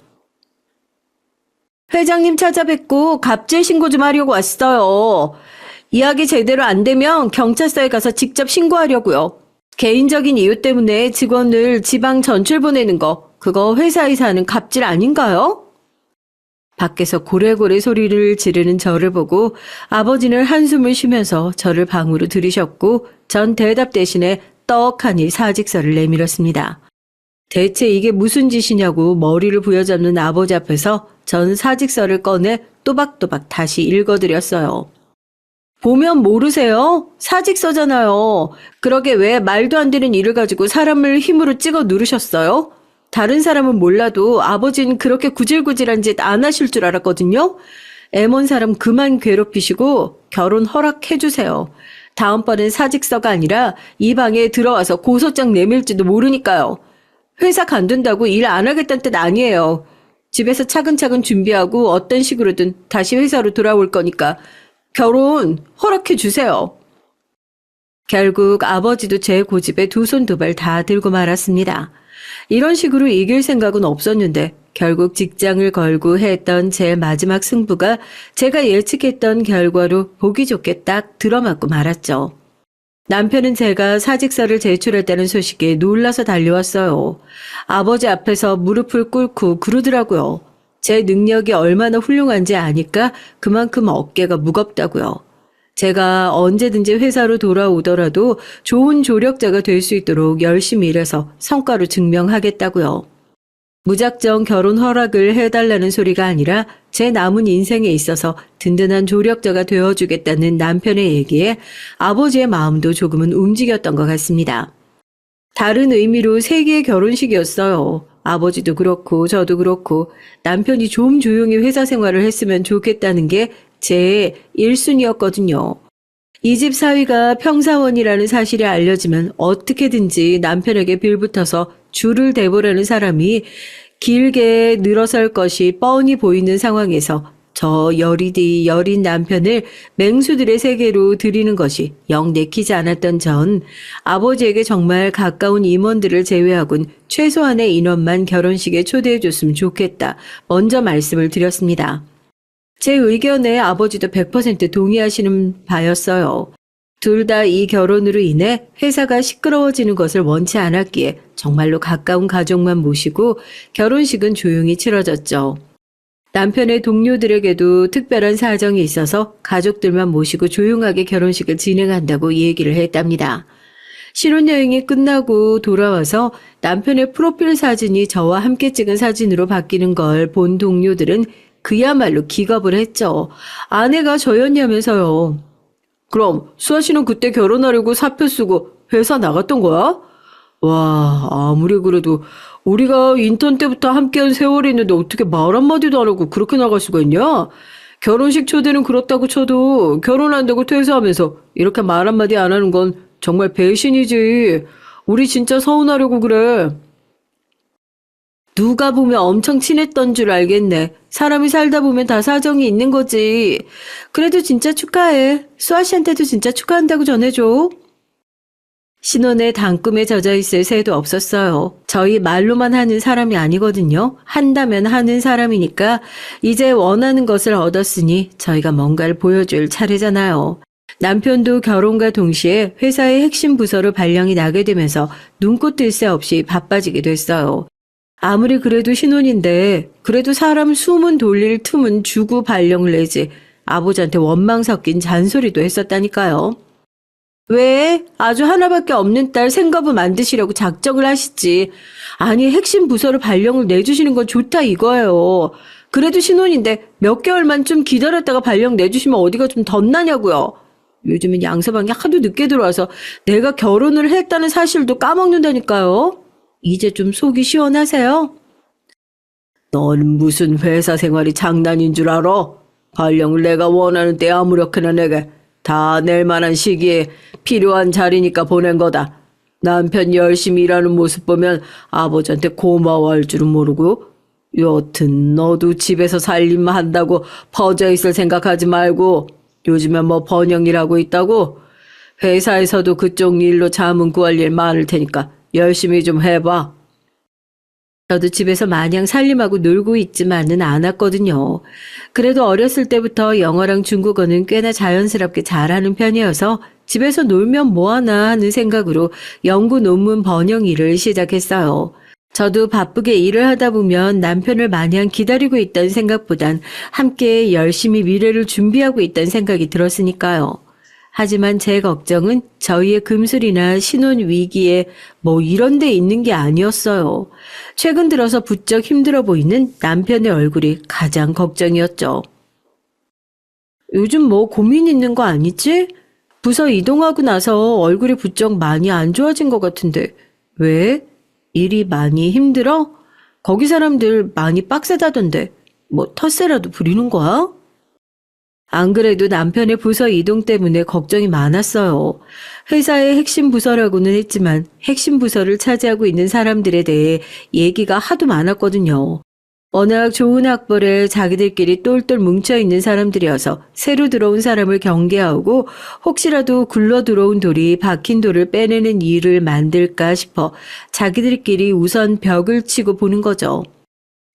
Speaker 1: 회장님 찾아뵙고 갑질 신고 좀 하려고 왔어요. 이야기 제대로 안 되면 경찰서에 가서 직접 신고하려고요. 개인적인 이유 때문에 직원을 지방 전출 보내는 거, 그거 회사에서 하는 갑질 아닌가요? 밖에서 고래고래 소리를 지르는 저를 보고 아버지는 한숨을 쉬면서 저를 방으로 들이셨고 전 대답 대신에 떡하니 사직서를 내밀었습니다. 대체 이게 무슨 짓이냐고 머리를 부여잡는 아버지 앞에서 전 사직서를 꺼내 또박또박 다시 읽어드렸어요. 보면 모르세요? 사직서잖아요. 그러게 왜 말도 안 되는 일을 가지고 사람을 힘으로 찍어 누르셨어요? 다른 사람은 몰라도 아버지는 그렇게 구질구질한 짓 안 하실 줄 알았거든요. 애먼 사람 그만 괴롭히시고 결혼 허락해주세요. 다음번엔 사직서가 아니라 이 방에 들어와서 고소장 내밀지도 모르니까요. 회사 간둔다고 일 안 하겠다는 뜻 아니에요. 집에서 차근차근 준비하고 어떤 식으로든 다시 회사로 돌아올 거니까 결혼 허락해 주세요. 결국 아버지도 제 고집에 두 손 두 발 다 들고 말았습니다. 이런 식으로 이길 생각은 없었는데 결국 직장을 걸고 했던 제 마지막 승부가 제가 예측했던 결과로 보기 좋게 딱 들어맞고 말았죠. 남편은 제가 사직서를 제출했다는 소식에 놀라서 달려왔어요. 아버지 앞에서 무릎을 꿇고 그러더라고요. 제 능력이 얼마나 훌륭한지 아니까 그만큼 어깨가 무겁다고요. 제가 언제든지 회사로 돌아오더라도 좋은 조력자가 될 수 있도록 열심히 일해서 성과로 증명하겠다고요. 무작정 결혼 허락을 해달라는 소리가 아니라 제 남은 인생에 있어서 든든한 조력자가 되어주겠다는 남편의 얘기에 아버지의 마음도 조금은 움직였던 것 같습니다. 다른 의미로 세계의 결혼식이었어요. 아버지도 그렇고 저도 그렇고 남편이 좀 조용히 회사 생활을 했으면 좋겠다는 게 제 1순위였거든요. 이 집 사위가 평사원이라는 사실이 알려지면 어떻게든지 남편에게 빌붙어서 줄을 대보려는 사람이 길게 늘어설 것이 뻔히 보이는 상황에서 저 여리디 여린 남편을 맹수들의 세계로 들이는 것이 영 내키지 않았던 전 아버지에게 정말 가까운 임원들을 제외하곤 최소한의 인원만 결혼식에 초대해줬으면 좋겠다. 먼저 말씀을 드렸습니다. 제 의견에 아버지도 100% 동의하시는 바였어요. 둘 다 이 결혼으로 인해 회사가 시끄러워지는 것을 원치 않았기에 정말로 가까운 가족만 모시고 결혼식은 조용히 치러졌죠. 남편의 동료들에게도 특별한 사정이 있어서 가족들만 모시고 조용하게 결혼식을 진행한다고 얘기를 했답니다. 신혼여행이 끝나고 돌아와서 남편의 프로필 사진이 저와 함께 찍은 사진으로 바뀌는 걸 본 동료들은 그야말로 기겁을 했죠. 아내가 저였냐면서요. 그럼 수아 씨는 그때 결혼하려고 사표 쓰고 회사 나갔던 거야? 와, 아무리 그래도 우리가 인턴 때부터 함께한 세월이 있는데 어떻게 말 한마디도 안 하고 그렇게 나갈 수가 있냐? 결혼식 초대는 그렇다고 쳐도 결혼한다고 퇴사하면서 이렇게 말 한마디 안 하는 건 정말 배신이지. 우리 진짜 서운하려고 그래. 누가 보면 엄청 친했던 줄 알겠네. 사람이 살다 보면 다 사정이 있는 거지. 그래도 진짜 축하해. 수아 씨한테도 진짜 축하한다고 전해줘. 신혼의 단꿈에 젖어 있을 새도 없었어요. 저희 말로만 하는 사람이 아니거든요. 한다면 하는 사람이니까 이제 원하는 것을 얻었으니 저희가 뭔가를 보여줄 차례잖아요. 남편도 결혼과 동시에 회사의 핵심 부서로 발령이 나게 되면서 눈꽃 뜰 새 없이 바빠지게 됐어요. 아무리 그래도 신혼인데 그래도 사람 숨은 돌릴 틈은 주고 발령을 내지 아버지한테 원망 섞인 잔소리도 했었다니까요. 왜? 아주 하나밖에 없는 딸 생가부 만드시려고 작정을 하시지. 아니 핵심 부서로 발령을 내주시는 건 좋다 이거예요. 그래도 신혼인데 몇 개월만 좀 기다렸다가 발령 내주시면 어디가 좀 덧나냐고요. 요즘은 양서방이 하도 늦게 들어와서 내가 결혼을 했다는 사실도 까먹는다니까요. 이제 좀 속이 시원하세요? 넌 무슨 회사 생활이 장난인 줄 알아? 발령을 내가 원하는 때 아무렇게나 내게 다 낼 만한 시기에 필요한 자리니까 보낸 거다. 남편 열심히 일하는 모습 보면 아버지한테 고마워할 줄은 모르고 여튼 너도 집에서 살림만 한다고 퍼져 있을 생각하지 말고 요즘엔 뭐 번영일하고 있다고? 회사에서도 그쪽 일로 자문 구할 일 많을 테니까 열심히 좀 해봐. 저도 집에서 마냥 살림하고 놀고 있지만은 않았거든요. 그래도 어렸을 때부터 영어랑 중국어는 꽤나 자연스럽게 잘하는 편이어서 집에서 놀면 뭐하나 하는 생각으로 연구 논문 번역 일을 시작했어요. 저도 바쁘게 일을 하다 보면 남편을 마냥 기다리고 있다는 생각보단 함께 열심히 미래를 준비하고 있다는 생각이 들었으니까요. 하지만 제 걱정은 저희의 금술이나 신혼 위기에 뭐 이런 데 있는 게 아니었어요. 최근 들어서 부쩍 힘들어 보이는 남편의 얼굴이 가장 걱정이었죠. 요즘 뭐 고민 있는 거 아니지? 부서 이동하고 나서 얼굴이 부쩍 많이 안 좋아진 것 같은데 왜? 일이 많이 힘들어? 거기 사람들 많이 빡세다던데 뭐 텃세라도 부리는 거야? 안 그래도 남편의 부서 이동 때문에 걱정이 많았어요. 회사의 핵심 부서라고는 했지만 핵심 부서를 차지하고 있는 사람들에 대해 얘기가 하도 많았거든요. 워낙 좋은 학벌에 자기들끼리 똘똘 뭉쳐있는 사람들이어서 새로 들어온 사람을 경계하고 혹시라도 굴러 들어온 돌이 박힌 돌을 빼내는 일을 만들까 싶어 자기들끼리 우선 벽을 치고 보는 거죠.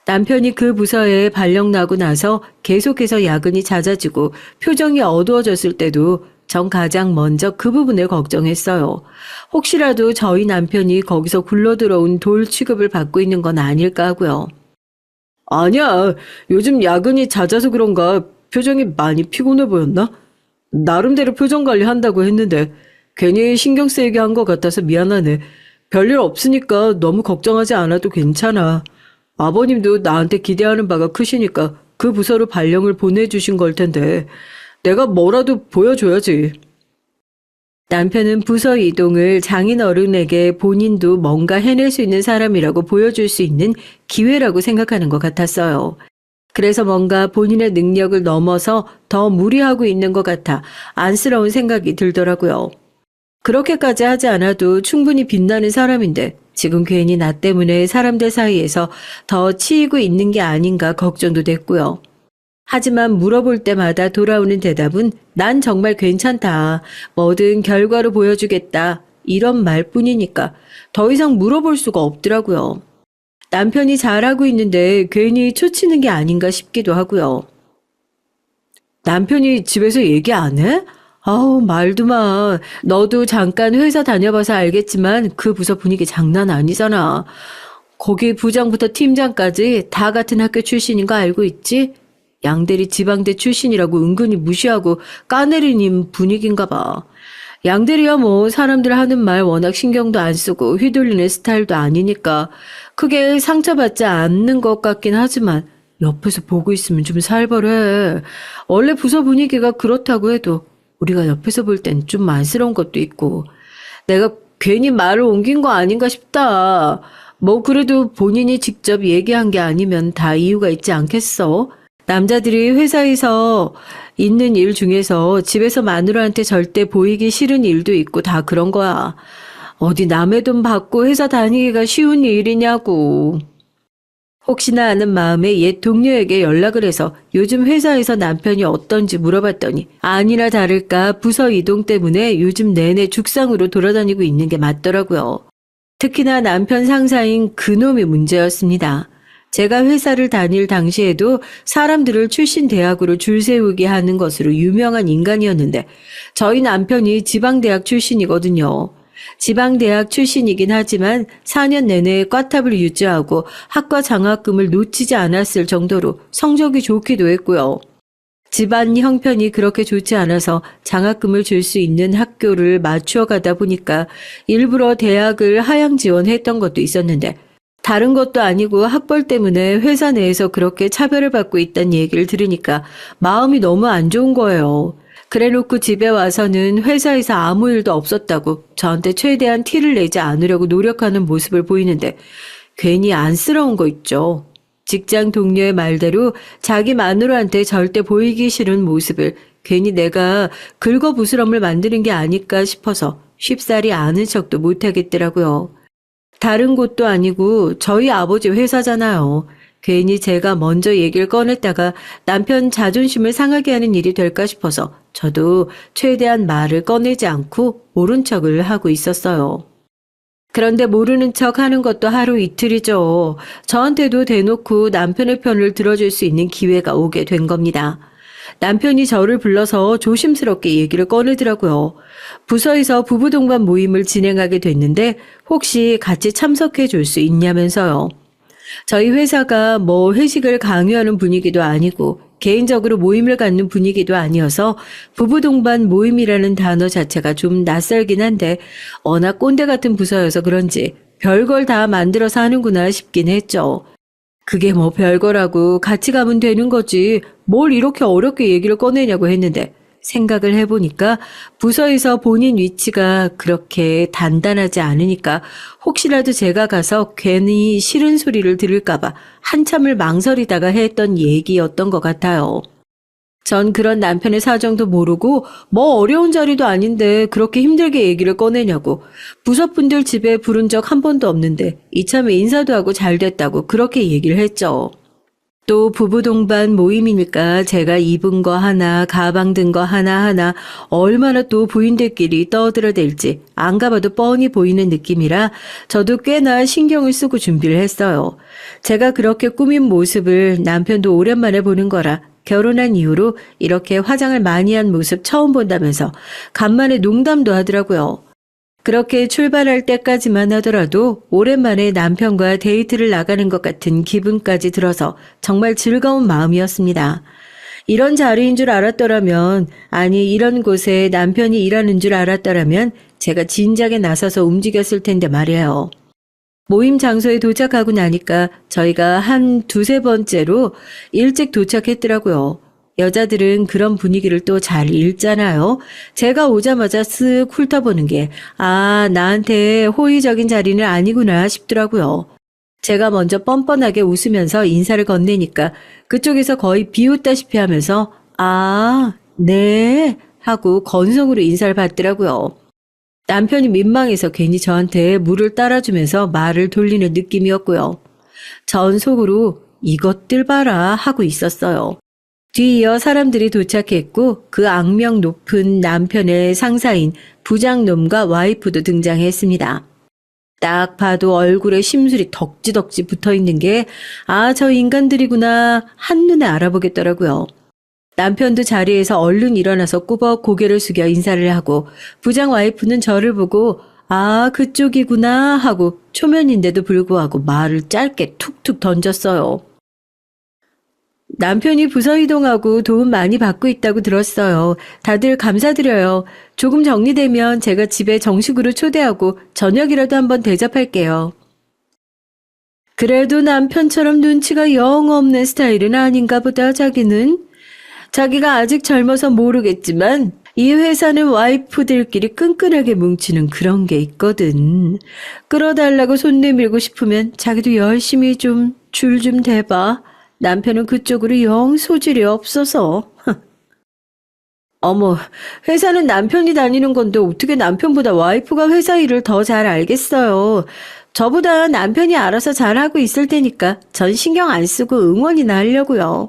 Speaker 1: 남편이 그 부서에 발령 나고 나서 계속해서 야근이 잦아지고 표정이 어두워졌을 때도 전 가장 먼저 그 부분을 걱정했어요. 혹시라도 저희 남편이 거기서 굴러들어온 돌 취급을 받고 있는 건 아닐까 하고요. 아니야, 요즘 야근이 잦아서 그런가 표정이 많이 피곤해 보였나? 나름대로 표정 관리한다고 했는데 괜히 신경 쓰이게 한 것 같아서 미안하네. 별일 없으니까 너무 걱정하지 않아도 괜찮아. 아버님도 나한테 기대하는 바가 크시니까 그 부서로 발령을 보내주신 걸 텐데 내가 뭐라도 보여줘야지. 남편은 부서 이동을 장인 어른에게 본인도 뭔가 해낼 수 있는 사람이라고 보여줄 수 있는 기회라고 생각하는 것 같았어요. 그래서 뭔가 본인의 능력을 넘어서 더 무리하고 있는 것 같아 안쓰러운 생각이 들더라고요. 그렇게까지 하지 않아도 충분히 빛나는 사람인데 지금 괜히 나 때문에 사람들 사이에서 더 치이고 있는 게 아닌가 걱정도 됐고요. 하지만 물어볼 때마다 돌아오는 대답은 난 정말 괜찮다. 뭐든 결과로 보여주겠다. 이런 말뿐이니까 더 이상 물어볼 수가 없더라고요. 남편이 잘하고 있는데 괜히 초치는 게 아닌가 싶기도 하고요. 남편이 집에서 얘기 안 해? 아우, 말도 마. 너도 잠깐 회사 다녀봐서 알겠지만 그 부서 분위기 장난 아니잖아. 거기 부장부터 팀장까지 다 같은 학교 출신인 거 알고 있지? 양대리 지방대 출신이라고 은근히 무시하고 까내리는 분위기인가 봐. 양대리야 뭐 사람들 하는 말 워낙 신경도 안 쓰고 휘둘리는 스타일도 아니니까 크게 상처받지 않는 것 같긴 하지만 옆에서 보고 있으면 좀 살벌해. 원래 부서 분위기가 그렇다고 해도 우리가 옆에서 볼 땐 좀 안쓰러운 것도 있고 내가 괜히 말을 옮긴 거 아닌가 싶다. 뭐 그래도 본인이 직접 얘기한 게 아니면 다 이유가 있지 않겠어? 남자들이 회사에서 있는 일 중에서 집에서 마누라한테 절대 보이기 싫은 일도 있고 다 그런 거야. 어디 남의 돈 받고 회사 다니기가 쉬운 일이냐고. 혹시나 하는 마음에 옛 동료에게 연락을 해서 요즘 회사에서 남편이 어떤지 물어봤더니 아니나 다를까 부서 이동 때문에 요즘 내내 죽상으로 돌아다니고 있는 게 맞더라고요. 특히나 남편 상사인 그놈이 문제였습니다. 제가 회사를 다닐 당시에도 사람들을 출신 대학으로 줄 세우게 하는 것으로 유명한 인간이었는데 저희 남편이 지방대학 출신이거든요. 지방대학 출신이긴 하지만 4년 내내 꽈탑을 유지하고 학과 장학금을 놓치지 않았을 정도로 성적이 좋기도 했고요. 집안 형편이 그렇게 좋지 않아서 장학금을 줄 수 있는 학교를 맞추어 가다 보니까 일부러 대학을 하향 지원했던 것도 있었는데 다른 것도 아니고 학벌 때문에 회사 내에서 그렇게 차별을 받고 있다는 얘기를 들으니까 마음이 너무 안 좋은 거예요. 그래놓고 집에 와서는 회사에서 아무 일도 없었다고 저한테 최대한 티를 내지 않으려고 노력하는 모습을 보이는데 괜히 안쓰러운 거 있죠. 직장 동료의 말대로 자기 마누라한테 절대 보이기 싫은 모습을 괜히 내가 긁어부스럼을 만드는 게 아닐까 싶어서 쉽사리 아는 척도 못하겠더라고요. 다른 곳도 아니고 저희 아버지 회사잖아요. 괜히 제가 먼저 얘기를 꺼냈다가 남편 자존심을 상하게 하는 일이 될까 싶어서 저도 최대한 말을 꺼내지 않고 모른 척을 하고 있었어요. 그런데 모르는 척 하는 것도 하루 이틀이죠. 저한테도 대놓고 남편의 편을 들어줄 수 있는 기회가 오게 된 겁니다. 남편이 저를 불러서 조심스럽게 얘기를 꺼내더라고요. 부서에서 부부 동반 모임을 진행하게 됐는데 혹시 같이 참석해 줄 수 있냐면서요. 저희 회사가 뭐 회식을 강요하는 분위기도 아니고 개인적으로 모임을 갖는 분위기도 아니어서 부부 동반 모임이라는 단어 자체가 좀 낯설긴 한데 워낙 꼰대 같은 부서여서 그런지 별걸 다 만들어서 하는구나 싶긴 했죠. 그게 뭐 별거라고 같이 가면 되는 거지 뭘 이렇게 어렵게 얘기를 꺼내냐고 했는데 생각을 해보니까 부서에서 본인 위치가 그렇게 단단하지 않으니까 혹시라도 제가 가서 괜히 싫은 소리를 들을까봐 한참을 망설이다가 했던 얘기였던 것 같아요. 전 그런 남편의 사정도 모르고 뭐 어려운 자리도 아닌데 그렇게 힘들게 얘기를 꺼내냐고 부서분들 집에 부른 적 한 번도 없는데 이참에 인사도 하고 잘 됐다고 그렇게 얘기를 했죠. 또 부부 동반 모임이니까 제가 입은 거 하나, 가방 든 거 하나하나 얼마나 또 부인들끼리 떠들어댈지 안 가봐도 뻔히 보이는 느낌이라 저도 꽤나 신경을 쓰고 준비를 했어요. 제가 그렇게 꾸민 모습을 남편도 오랜만에 보는 거라 결혼한 이후로 이렇게 화장을 많이 한 모습 처음 본다면서 간만에 농담도 하더라고요. 그렇게 출발할 때까지만 하더라도 오랜만에 남편과 데이트를 나가는 것 같은 기분까지 들어서 정말 즐거운 마음이었습니다. 이런 자리인 줄 알았더라면, 아니 이런 곳에 남편이 일하는 줄 알았더라면 제가 진작에 나서서 움직였을 텐데 말이에요. 모임 장소에 도착하고 나니까 저희가 한 두세 번째로 일찍 도착했더라고요. 여자들은 그런 분위기를 또 잘 읽잖아요. 제가 오자마자 쓱 훑어보는 게 나한테 호의적인 자리는 아니구나 싶더라고요. 제가 먼저 뻔뻔하게 웃으면서 인사를 건네니까 그쪽에서 거의 비웃다시피 하면서 아, 네 하고 건성으로 인사를 받더라고요. 남편이 민망해서 괜히 저한테 물을 따라주면서 말을 돌리는 느낌이었고요. 전 속으로 이것들 봐라 하고 있었어요. 뒤이어 사람들이 도착했고 그 악명 높은 남편의 상사인 부장놈과 와이프도 등장했습니다. 딱 봐도 얼굴에 심술이 덕지덕지 붙어있는 게 저 인간들이구나 한눈에 알아보겠더라고요. 남편도 자리에서 얼른 일어나서 꾸벅 고개를 숙여 인사를 하고 부장 와이프는 저를 보고 그쪽이구나 하고 초면인데도 불구하고 말을 짧게 툭툭 던졌어요. 남편이 부서 이동하고 도움 많이 받고 있다고 들었어요. 다들 감사드려요. 조금 정리되면 제가 집에 정식으로 초대하고 저녁이라도 한번 대접할게요. 그래도 남편처럼 눈치가 영 없는 스타일은 아닌가 보다 자기는. 자기가 아직 젊어서 모르겠지만 이 회사는 와이프들끼리 끈끈하게 뭉치는 그런 게 있거든. 끌어달라고 손 내밀고 싶으면 자기도 열심히 좀 줄 좀 대봐. 남편은 그쪽으로 영 소질이 없어서. 어머, 회사는 남편이 다니는 건데 어떻게 남편보다 와이프가 회사 일을 더 잘 알겠어요. 저보다 남편이 알아서 잘하고 있을 테니까 전 신경 안 쓰고 응원이나 하려고요.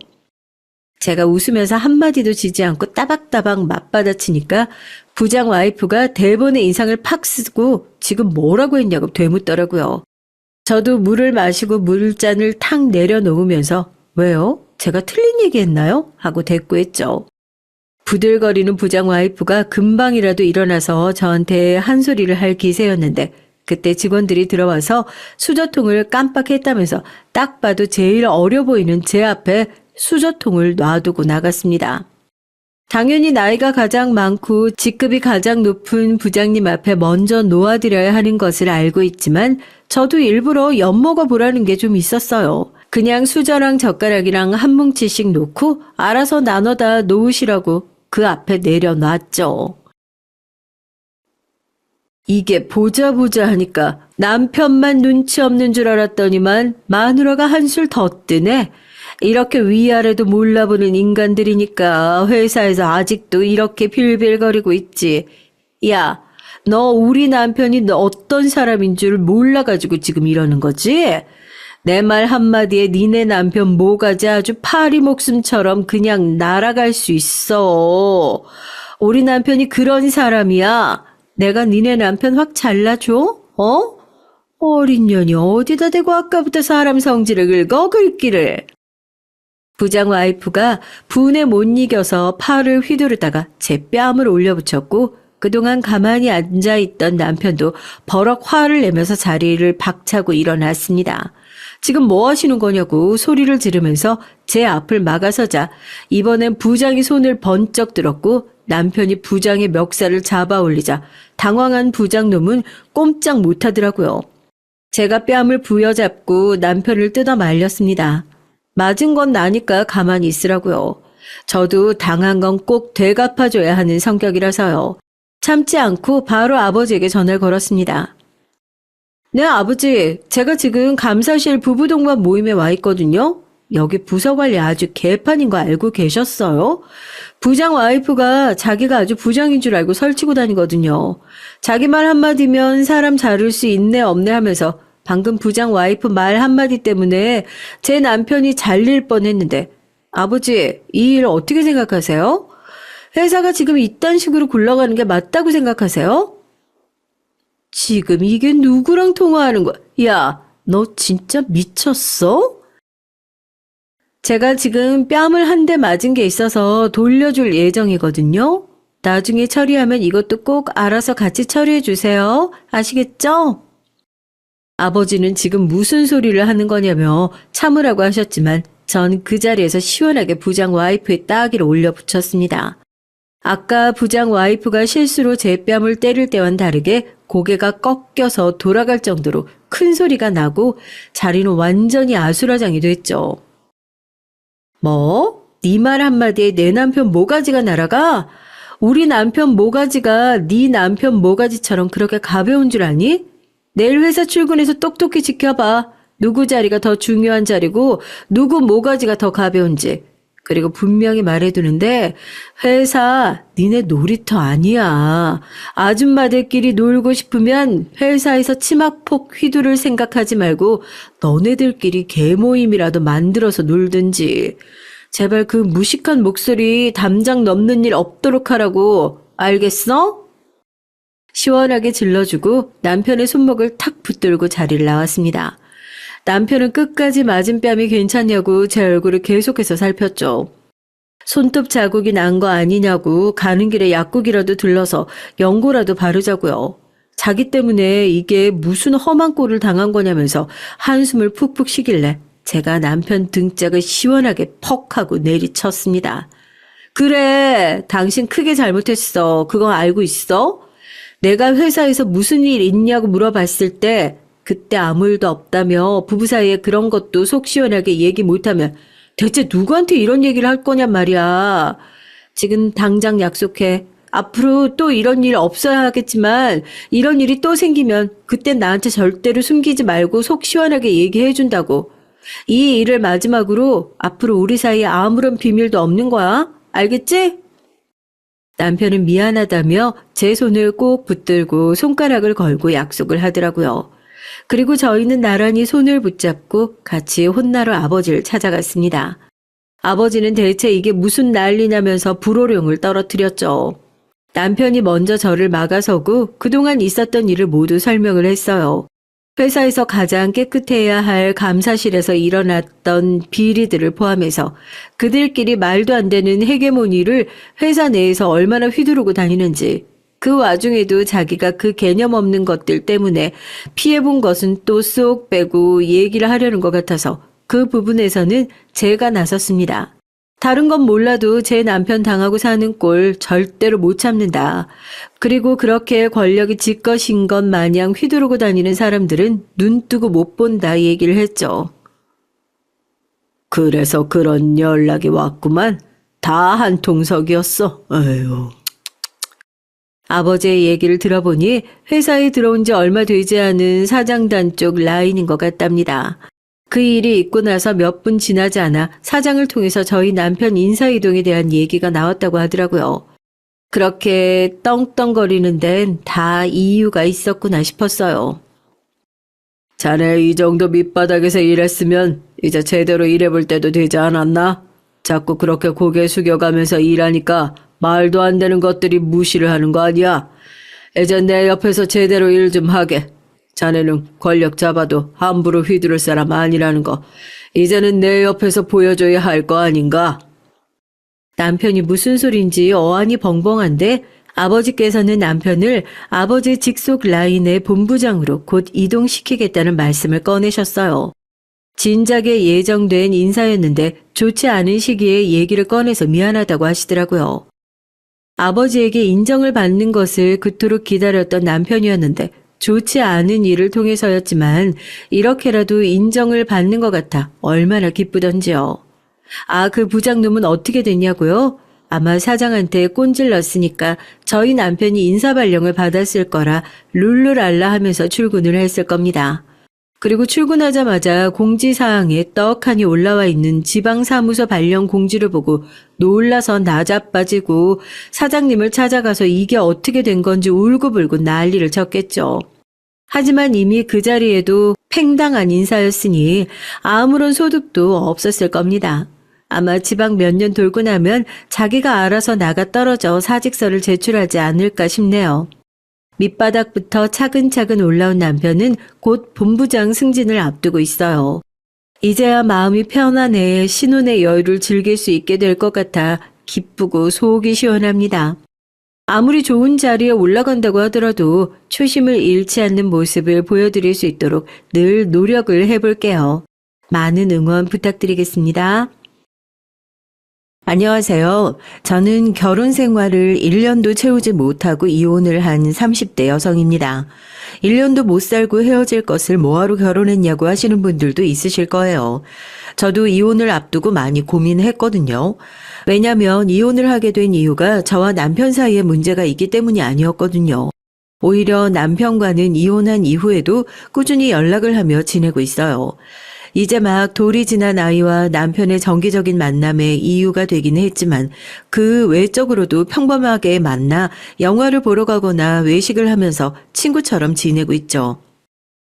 Speaker 1: 제가 웃으면서 한마디도 지지 않고 따박따박 맞받아치니까 부장 와이프가 대본의 인상을 팍 쓰고 지금 뭐라고 했냐고 되묻더라고요. 저도 물을 마시고 물잔을 탁 내려놓으면서 왜요? 제가 틀린 얘기했나요? 하고 대꾸했죠. 부들거리는 부장 와이프가 금방이라도 일어나서 저한테 한 소리를 할 기세였는데 그때 직원들이 들어와서 수저통을 깜빡했다면서 딱 봐도 제일 어려 보이는 제 앞에 수저통을 놔두고 나갔습니다. 당연히 나이가 가장 많고 직급이 가장 높은 부장님 앞에 먼저 놓아드려야 하는 것을 알고 있지만 저도 일부러 엿먹어 보라는 게 좀 있었어요. 그냥 수저랑 젓가락이랑 한 뭉치씩 놓고 알아서 나눠다 놓으시라고 그 앞에 내려놨죠. 이게 보자 하니까 남편만 눈치 없는 줄 알았더니만 마누라가 한술 더 뜨네. 이렇게 위아래도 몰라보는 인간들이니까 회사에서 아직도 이렇게 빌빌거리고 있지. 야, 너 우리 남편이 너 어떤 사람인 줄 몰라가지고 지금 이러는 거지? 내 말 한마디에 니네 남편 모가지 아주 파리 목숨처럼 그냥 날아갈 수 있어. 우리 남편이 그런 사람이야. 내가 니네 남편 확 잘라줘? 어린 년이 어디다 대고 아까부터 사람 성질을 긁어 긁기를. 부장 와이프가 분에 못 이겨서 팔을 휘두르다가 제 뺨을 올려붙였고 그동안 가만히 앉아있던 남편도 버럭 화를 내면서 자리를 박차고 일어났습니다. 지금 뭐 하시는 거냐고 소리를 지르면서 제 앞을 막아서자 이번엔 부장이 손을 번쩍 들었고 남편이 부장의 멱살을 잡아 올리자 당황한 부장놈은 꼼짝 못하더라고요. 제가 뺨을 부여잡고 남편을 뜯어 말렸습니다. 맞은 건 나니까 가만히 있으라고요. 저도 당한 건 꼭 되갚아줘야 하는 성격이라서요. 참지 않고 바로 아버지에게 전화를 걸었습니다. 네, 아버지. 제가 지금 감사실 부부동반 모임에 와 있거든요. 여기 부서관리 아주 개판인 거 알고 계셨어요? 부장 와이프가 자기가 아주 부장인 줄 알고 설치고 다니거든요. 자기 말 한마디면 사람 자를 수 있네 없네 하면서 방금 부장 와이프 말 한마디 때문에 제 남편이 잘릴 뻔했는데 아버지, 이 일 어떻게 생각하세요? 회사가 지금 이딴 식으로 굴러가는 게 맞다고 생각하세요? 지금 이게 누구랑 통화하는 거야? 야, 너 진짜 미쳤어? 제가 지금 뺨을 한 대 맞은 게 있어서 돌려줄 예정이거든요. 나중에 처리하면 이것도 꼭 알아서 같이 처리해 주세요. 아시겠죠? 아버지는 지금 무슨 소리를 하는 거냐며 참으라고 하셨지만 전 그 자리에서 시원하게 부장 와이프의 따귀를 올려붙였습니다. 아까 부장 와이프가 실수로 제 뺨을 때릴 때와는 다르게 고개가 꺾여서 돌아갈 정도로 큰 소리가 나고 자리는 완전히 아수라장이 됐죠. 뭐? 네 말 한마디에 내 남편 모가지가 날아가? 우리 남편 모가지가 네 남편 모가지처럼 그렇게 가벼운 줄 아니? 내일 회사 출근해서 똑똑히 지켜봐. 누구 자리가 더 중요한 자리고 누구 모가지가 더 가벼운지. 그리고 분명히 말해두는데 회사 니네 놀이터 아니야. 아줌마들끼리 놀고 싶으면 회사에서 치마폭 휘두를 생각하지 말고 너네들끼리 개모임이라도 만들어서 놀든지. 제발 그 무식한 목소리 담장 넘는 일 없도록 하라고. 알겠어? 시원하게 질러주고 남편의 손목을 탁 붙들고 자리를 나왔습니다. 남편은 끝까지 맞은 뺨이 괜찮냐고 제 얼굴을 계속해서 살폈죠. 손톱 자국이 난 거 아니냐고 가는 길에 약국이라도 들러서 연고라도 바르자고요. 자기 때문에 이게 무슨 험한 꼴을 당한 거냐면서 한숨을 푹푹 쉬길래 제가 남편 등짝을 시원하게 퍽 하고 내리쳤습니다. 그래, 당신 크게 잘못했어. 그건 알고 있어? 내가 회사에서 무슨 일 있냐고 물어봤을 때 그때 아무 일도 없다며 부부 사이에 그런 것도 속 시원하게 얘기 못하면 대체 누구한테 이런 얘기를 할 거냔 말이야. 지금 당장 약속해. 앞으로 또 이런 일 없어야 하겠지만 이런 일이 또 생기면 그땐 나한테 절대로 숨기지 말고 속 시원하게 얘기해 준다고. 이 일을 마지막으로 앞으로 우리 사이에 아무런 비밀도 없는 거야. 알겠지? 남편은 미안하다며 제 손을 꼭 붙들고 손가락을 걸고 약속을 하더라고요. 그리고 저희는 나란히 손을 붙잡고 같이 혼나러 아버지를 찾아갔습니다. 아버지는 대체 이게 무슨 난리냐면서 불호령을 떨어뜨렸죠. 남편이 먼저 저를 막아서고 그동안 있었던 일을 모두 설명을 했어요. 회사에서 가장 깨끗해야 할 감사실에서 일어났던 비리들을 포함해서 그들끼리 말도 안 되는 헤게모니를 회사 내에서 얼마나 휘두르고 다니는지, 그 와중에도 자기가 그 개념 없는 것들 때문에 피해본 것은 또 쏙 빼고 얘기를 하려는 것 같아서 그 부분에서는 제가 나섰습니다. 다른 건 몰라도 제 남편 당하고 사는 꼴 절대로 못 참는다. 그리고 그렇게 권력이 지 것인 것 마냥 휘두르고 다니는 사람들은 눈 뜨고 못 본다 얘기를 했죠. 그래서 그런 연락이 왔구만. 다 한 통석이었어. 에휴. 아버지의 얘기를 들어보니 회사에 들어온 지 얼마 되지 않은 사장단 쪽 라인인 것 같답니다. 그 일이 있고 나서 몇 분 지나지 않아 사장을 통해서 저희 남편 인사이동에 대한 얘기가 나왔다고 하더라고요. 그렇게 떵떵거리는 데는 다 이유가 있었구나 싶었어요. 자네 이 정도 밑바닥에서 일했으면 이제 제대로 일해볼 때도 되지 않았나? 자꾸 그렇게 고개 숙여가면서 일하니까 말도 안 되는 것들이 무시를 하는 거 아니야? 이제 내 옆에서 제대로 일 좀 하게. 자네는 권력 잡아도 함부로 휘두를 사람 아니라는 거 이제는 내 옆에서 보여줘야 할 거 아닌가? 남편이 무슨 소린지 어안이 벙벙한데 아버지께서는 남편을 아버지 직속 라인의 본부장으로 곧 이동시키겠다는 말씀을 꺼내셨어요. 진작에 예정된 인사였는데 좋지 않은 시기에 얘기를 꺼내서 미안하다고 하시더라고요. 아버지에게 인정을 받는 것을 그토록 기다렸던 남편이었는데 좋지 않은 일을 통해서였지만 이렇게라도 인정을 받는 것 같아 얼마나 기쁘던지요. 아, 그 부장놈은 어떻게 됐냐고요? 아마 사장한테 꼰질렀으니까 저희 남편이 인사발령을 받았을 거라 룰루랄라 하면서 출근을 했을 겁니다. 그리고 출근하자마자 공지사항에 떡하니 올라와 있는 지방사무소 발령 공지를 보고 놀라서 나자빠지고 사장님을 찾아가서 이게 어떻게 된 건지 울고불고 난리를 쳤겠죠. 하지만 이미 그 자리에도 팽당한 인사였으니 아무런 소득도 없었을 겁니다. 아마 지방 몇 년 돌고 나면 자기가 알아서 나가 떨어져 사직서를 제출하지 않을까 싶네요. 밑바닥부터 차근차근 올라온 남편은 곧 본부장 승진을 앞두고 있어요. 이제야 마음이 편안해 신혼의 여유를 즐길 수 있게 될 것 같아 기쁘고 속이 시원합니다. 아무리 좋은 자리에 올라간다고 하더라도 초심을 잃지 않는 모습을 보여드릴 수 있도록 늘 노력을 해볼게요. 많은 응원 부탁드리겠습니다. 안녕하세요. 저는 결혼 생활을 1년도 채우지 못하고 이혼을 한 30대 여성입니다. 1년도 못 살고 헤어질 것을 뭐하러 결혼했냐고 하시는 분들도 있으실 거예요. 저도 이혼을 앞두고 많이 고민했거든요. 왜냐면 이혼을 하게 된 이유가 저와 남편 사이에 문제가 있기 때문이 아니었거든요. 오히려 남편과는 이혼한 이후에도 꾸준히 연락을 하며 지내고 있어요. 이제 막 돌이 지난 아이와 남편의 정기적인 만남의 이유가 되긴 했지만 그 외적으로도 평범하게 만나 영화를 보러 가거나 외식을 하면서 친구처럼 지내고 있죠.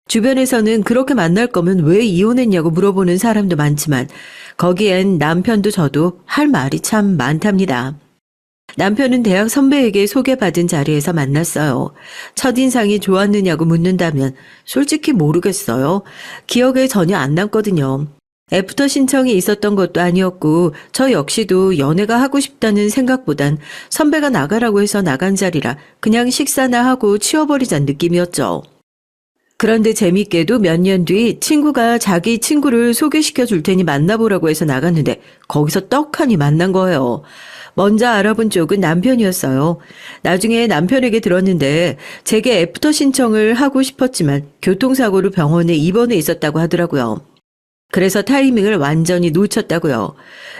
Speaker 1: 주변에서는 그렇게 만날 거면 왜 이혼했냐고 물어보는 사람도 많지만 거기엔 남편도 저도 할 말이 참 많답니다. 남편은 대학 선배에게 소개받은 자리에서 만났어요. 첫인상이 좋았느냐고 묻는다면 솔직히 모르겠어요. 기억에 전혀 안 남거든요. 애프터 신청이 있었던 것도 아니었고 저 역시도 연애가 하고 싶다는 생각보단 선배가 나가라고 해서 나간 자리라 그냥 식사나 하고 치워버리자는 느낌이었죠. 그런데 재밌게도 몇 년 뒤 친구가 자기 친구를 소개시켜 줄 테니 만나보라고 해서 나갔는데 거기서 떡하니 만난 거예요. 먼저 알아본 쪽은 남편이었어요. 나중에 남편에게 들었는데 제게 애프터 신청을 하고 싶었지만 교통사고로 병원에 입원해 있었다고 하더라고요. 그래서 타이밍을 완전히 놓쳤다고요.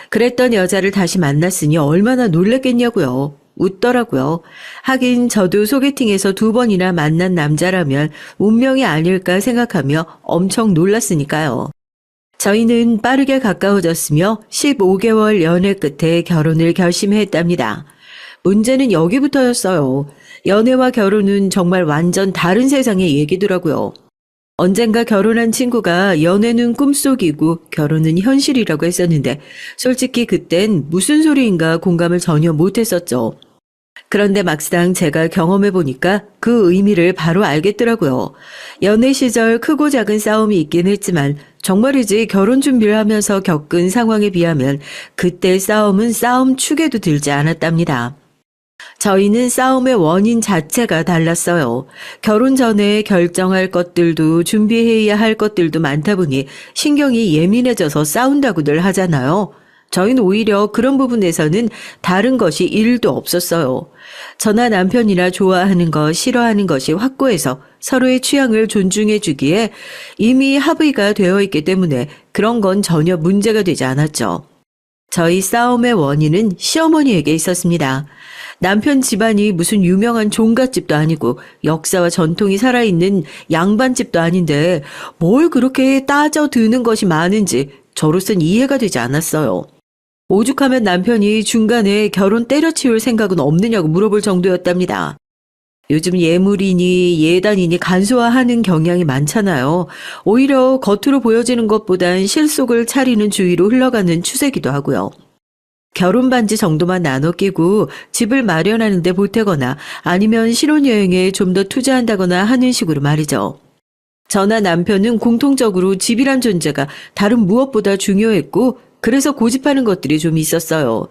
Speaker 1: 그랬던 여자를 다시 만났으니 얼마나 놀랬겠냐고요. 웃더라고요. 하긴 저도 소개팅에서 2번이나 만난 남자라면 운명이 아닐까 생각하며 엄청 놀랐으니까요. 저희는 빠르게 가까워졌으며 15개월 연애 끝에 결혼을 결심했답니다. 문제는 여기부터였어요. 연애와 결혼은 정말 완전 다른 세상의 얘기더라고요. 언젠가 결혼한 친구가 연애는 꿈속이고 결혼은 현실이라고 했었는데 솔직히 그땐 무슨 소리인가 공감을 전혀 못했었죠. 그런데 막상 제가 경험해보니까 그 의미를 바로 알겠더라고요. 연애 시절 크고 작은 싸움이 있긴 했지만 정말이지 결혼 준비를 하면서 겪은 상황에 비하면 그때 싸움은 싸움 축에도 들지 않았답니다. 저희는 싸움의 원인 자체가 달랐어요. 결혼 전에 결정할 것들도 준비해야 할 것들도 많다 보니 신경이 예민해져서 싸운다고들 하잖아요. 저희는 오히려 그런 부분에서는 다른 것이 1도 없었어요. 저나 남편이나 좋아하는 것, 싫어하는 것이 확고해서 서로의 취향을 존중해 주기에 이미 합의가 되어 있기 때문에 그런 건 전혀 문제가 되지 않았죠. 저희 싸움의 원인은 시어머니에게 있었습니다. 남편 집안이 무슨 유명한 종갓집도 아니고 역사와 전통이 살아있는 양반집도 아닌데 뭘 그렇게 따져드는 것이 많은지 저로선 이해가 되지 않았어요. 오죽하면 남편이 중간에 결혼 때려치울 생각은 없느냐고 물어볼 정도였답니다. 요즘 예물이니 예단이니 간소화하는 경향이 많잖아요. 오히려 겉으로 보여지는 것보단 실속을 차리는 주의로 흘러가는 추세기도 하고요. 결혼 반지 정도만 나눠 끼고 집을 마련하는 데 보태거나 아니면 신혼여행에 좀 더 투자한다거나 하는 식으로 말이죠. 저나 남편은 공통적으로 집이란 존재가 다른 무엇보다 중요했고 그래서 고집하는 것들이 좀 있었어요.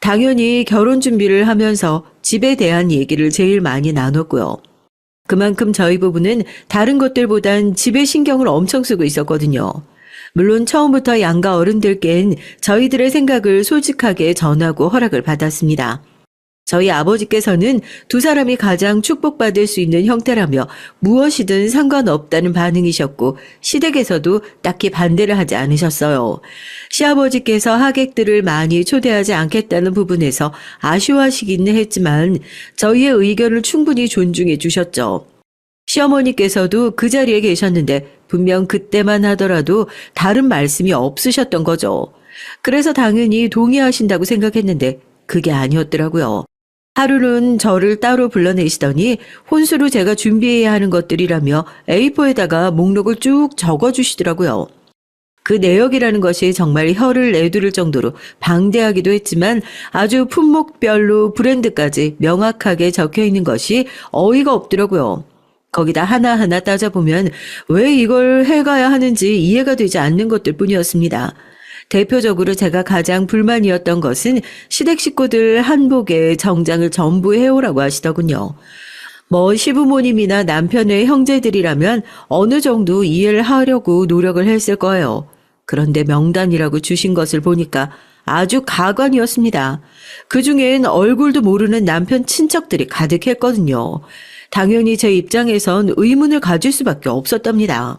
Speaker 1: 당연히 결혼 준비를 하면서 집에 대한 얘기를 제일 많이 나눴고요. 그만큼 저희 부부는 다른 것들보단 집에 신경을 엄청 쓰고 있었거든요. 물론 처음부터 양가 어른들께는 저희들의 생각을 솔직하게 전하고 허락을 받았습니다. 저희 아버지께서는 두 사람이 가장 축복받을 수 있는 형태라며 무엇이든 상관없다는 반응이셨고 시댁에서도 딱히 반대를 하지 않으셨어요. 시아버지께서 하객들을 많이 초대하지 않겠다는 부분에서 아쉬워하시기는 했지만 저희의 의견을 충분히 존중해 주셨죠. 시어머니께서도 그 자리에 계셨는데 분명 그때만 하더라도 다른 말씀이 없으셨던 거죠. 그래서 당연히 동의하신다고 생각했는데 그게 아니었더라고요. 하루는 저를 따로 불러내시더니 혼수로 제가 준비해야 하는 것들이라며 A4에다가 목록을 쭉 적어주시더라고요. 그 내역이라는 것이 정말 혀를 내두를 정도로 방대하기도 했지만 아주 품목별로 브랜드까지 명확하게 적혀 있는 것이 어이가 없더라고요. 거기다 하나하나 따져보면 왜 이걸 해가야 하는지 이해가 되지 않는 것들 뿐이었습니다. 대표적으로 제가 가장 불만이었던 것은 시댁 식구들 한복에 정장을 전부 해오라고 하시더군요. 뭐 시부모님이나 남편의 형제들이라면 어느 정도 이해를 하려고 노력을 했을 거예요. 그런데 명단이라고 주신 것을 보니까 아주 가관이었습니다. 그중엔 얼굴도 모르는 남편 친척들이 가득했거든요. 당연히 제 입장에선 의문을 가질 수밖에 없었답니다.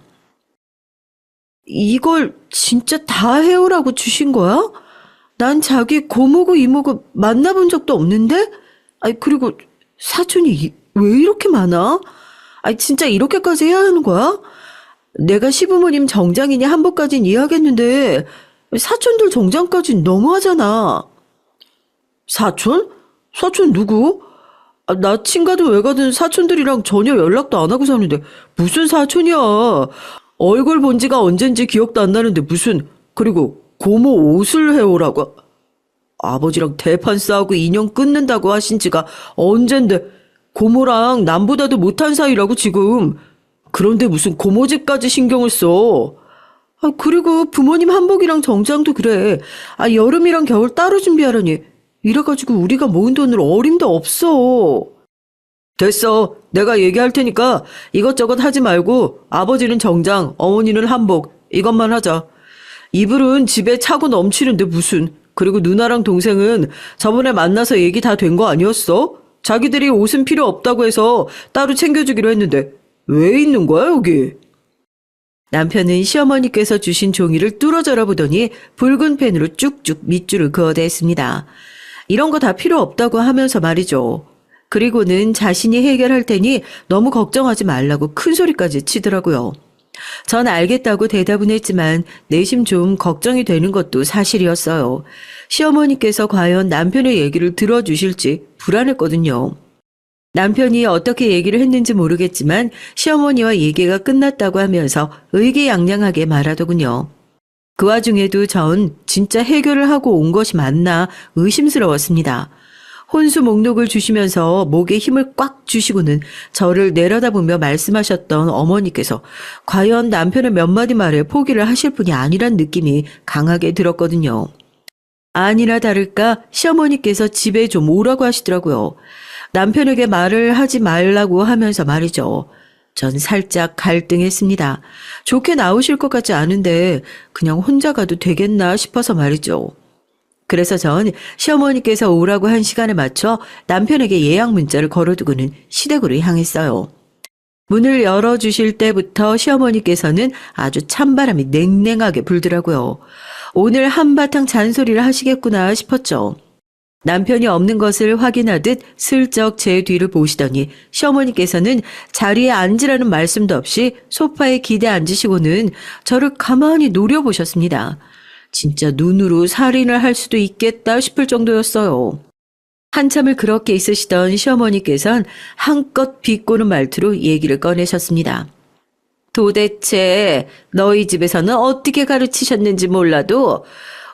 Speaker 1: 이걸 진짜 다 해오라고 주신 거야? 난 자기 고모고 이모고 만나본 적도 없는데? 아니, 그리고 사촌이 왜 이렇게 많아? 아니, 진짜 이렇게까지 해야 하는 거야? 내가 시부모님 정장이니 한복까진 이해하겠는데, 사촌들 정장까진 너무하잖아. 사촌? 사촌 누구? 나 친가든 외가든 사촌들이랑 전혀 연락도 안 하고 사는데 무슨 사촌이야. 얼굴 본 지가 언젠지 기억도 안 나는데 무슨, 그리고 고모 옷을 해오라고. 아버지랑 대판 싸우고 인연 끊는다고 하신 지가 언젠데 고모랑 남보다도 못한 사이라고 지금. 그런데 무슨 고모 집까지 신경을 써. 그리고 부모님 한복이랑 정장도 그래. 여름이랑 겨울 따로 준비하라니. 이래가지고 우리가 모은 돈을 어림도 없어. 됐어. 내가 얘기할 테니까 이것저것 하지 말고 아버지는 정장, 어머니는 한복 이것만 하자. 이불은 집에 차고 넘치는데 무슨. 그리고 누나랑 동생은 저번에 만나서 얘기 다 된 거 아니었어? 자기들이 옷은 필요 없다고 해서 따로 챙겨주기로 했는데 왜 있는 거야 여기? 남편은 시어머니께서 주신 종이를 뚫어져라 보더니 붉은 펜으로 쭉쭉 밑줄을 그어댔습니다. 이런 거 다 필요 없다고 하면서 말이죠. 그리고는 자신이 해결할 테니 너무 걱정하지 말라고 큰 소리까지 치더라고요. 전 알겠다고 대답은 했지만 내심 좀 걱정이 되는 것도 사실이었어요. 시어머니께서 과연 남편의 얘기를 들어주실지 불안했거든요. 남편이 어떻게 얘기를 했는지 모르겠지만 시어머니와 얘기가 끝났다고 하면서 의기양양하게 말하더군요. 그 와중에도 전 진짜 해결을 하고 온 것이 맞나 의심스러웠습니다. 혼수 목록을 주시면서 목에 힘을 꽉 주시고는 저를 내려다보며 말씀하셨던 어머니께서 과연 남편의 몇 마디 말에 포기를 하실 분이 아니란 느낌이 강하게 들었거든요. 아니나 다를까 시어머니께서 집에 좀 오라고 하시더라고요. 남편에게 말을 하지 말라고 하면서 말이죠. 전 살짝 갈등했습니다. 좋게 나오실 것 같지 않은데 그냥 혼자 가도 되겠나 싶어서 말이죠. 그래서 전 시어머니께서 오라고 한 시간에 맞춰 남편에게 예약 문자를 걸어두고는 시댁으로 향했어요. 문을 열어주실 때부터 시어머니께서는 아주 찬바람이 냉랭하게 불더라고요. 오늘 한바탕 잔소리를 하시겠구나 싶었죠. 남편이 없는 것을 확인하듯 슬쩍 제 뒤를 보시더니 시어머니께서는 자리에 앉으라는 말씀도 없이 소파에 기대 앉으시고는 저를 가만히 노려보셨습니다. 진짜 눈으로 살인을 할 수도 있겠다 싶을 정도였어요. 한참을 그렇게 있으시던 시어머니께선 한껏 비꼬는 말투로 얘기를 꺼내셨습니다. 도대체 너희 집에서는 어떻게 가르치셨는지 몰라도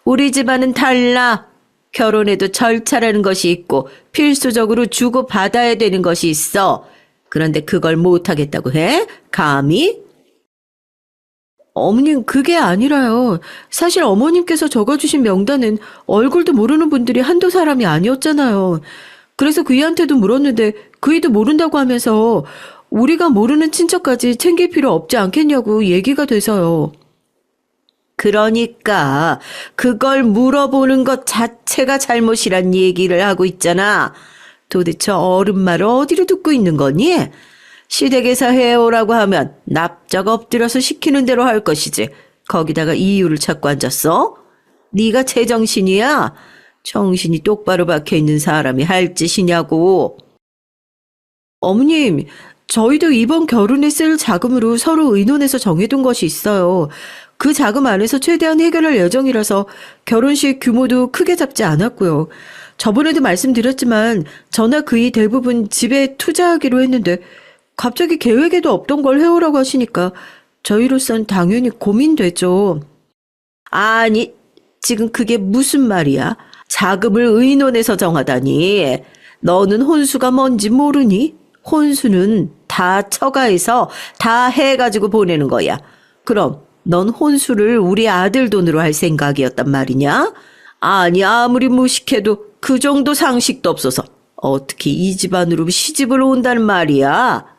Speaker 1: 우리 집안은 달라. 결혼에도 절차라는 것이 있고 필수적으로 주고받아야 되는 것이 있어. 그런데 그걸 못하겠다고 해? 감히? 어머님, 그게 아니라요. 사실 어머님께서 적어주신 명단은 얼굴도 모르는 분들이 한두 사람이 아니었잖아요. 그래서 그이한테도 물었는데 그이도 모른다고 하면서 우리가 모르는 친척까지 챙길 필요 없지 않겠냐고 얘기가 돼서요. 그러니까 그걸 물어보는 것 자체가 잘못이란 얘기를 하고 있잖아. 도대체 어른 말을 어디로 듣고 있는 거니? 시댁에서 해오라고 하면 납작 엎드려서 시키는 대로 할 것이지. 거기다가 이유를 찾고 앉았어? 네가 제정신이야? 정신이 똑바로 박혀있는 사람이 할 짓이냐고. 어머님, 저희도 이번 결혼에 쓸 자금으로 서로 의논해서 정해둔 것이 있어요. 그 자금 안에서 최대한 해결할 예정이라서 결혼식 규모도 크게 잡지 않았고요. 저번에도 말씀드렸지만 저나 그이 대부분 집에 투자하기로 했는데 갑자기 계획에도 없던 걸 해오라고 하시니까 저희로선 당연히 고민되죠. 아니, 지금 그게 무슨 말이야? 자금을 의논해서 정하다니. 너는 혼수가 뭔지 모르니? 혼수는 다 처가해서 다 해가지고 보내는 거야. 그럼 넌 혼수를 우리 아들 돈으로 할 생각이었단 말이냐? 아니, 아무리 무식해도 그 정도 상식도 없어서 어떻게 이 집안으로 시집을 온다는 말이야?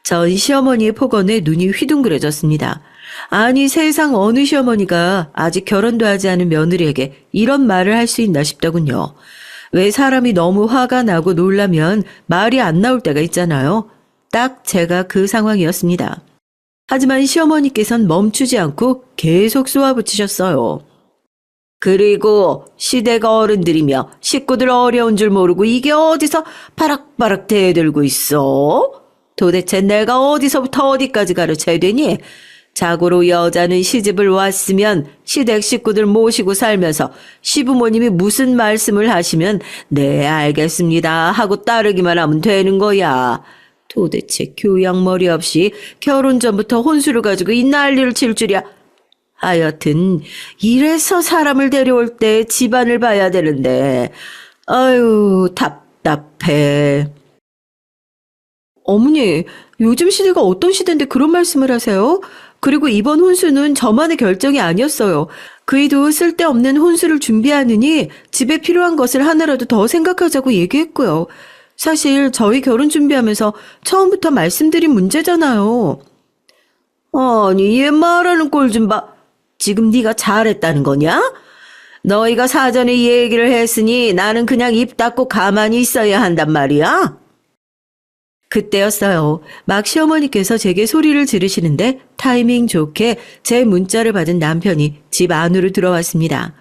Speaker 1: 전 시어머니의 폭언에 눈이 휘둥그레졌습니다. 아니, 세상 어느 시어머니가 아직 결혼도 하지 않은 며느리에게 이런 말을 할 수 있나 싶더군요. 왜 사람이 너무 화가 나고 놀라면 말이 안 나올 때가 있잖아요. 딱 제가 그 상황이었습니다. 하지만 시어머니께선 멈추지 않고 계속 쏘아붙이셨어요. 그리고 시대가 어른들이며 식구들 어려운 줄 모르고 이게 어디서 바락바락 대들고 있어? 도대체 내가 어디서부터 어디까지 가르쳐야 되니? 자고로 여자는 시집을 왔으면 시댁 식구들 모시고 살면서 시부모님이 무슨 말씀을 하시면 네 알겠습니다 하고 따르기만 하면 되는 거야. 도대체 교양머리 없이 결혼 전부터 혼수를 가지고 이 난리를 칠 줄이야. 하여튼 이래서 사람을 데려올 때 집안을 봐야 되는데 아유 답답해. 어머니, 요즘 시대가 어떤 시대인데 그런 말씀을 하세요? 그리고 이번 혼수는 저만의 결정이 아니었어요. 그이도 쓸데없는 혼수를 준비하느니 집에 필요한 것을 하나라도 더 생각하자고 얘기했고요. 사실 저희 결혼 준비하면서 처음부터 말씀드린 문제잖아요. 아니 얘 말하는 꼴 좀 봐. 지금 네가 잘했다는 거냐? 너희가 사전에 이 얘기를 했으니 나는 그냥 입 닫고 가만히 있어야 한단 말이야? 그때였어요. 막 시어머니께서 제게 소리를 지르시는데 타이밍 좋게 제 문자를 받은 남편이 집 안으로 들어왔습니다.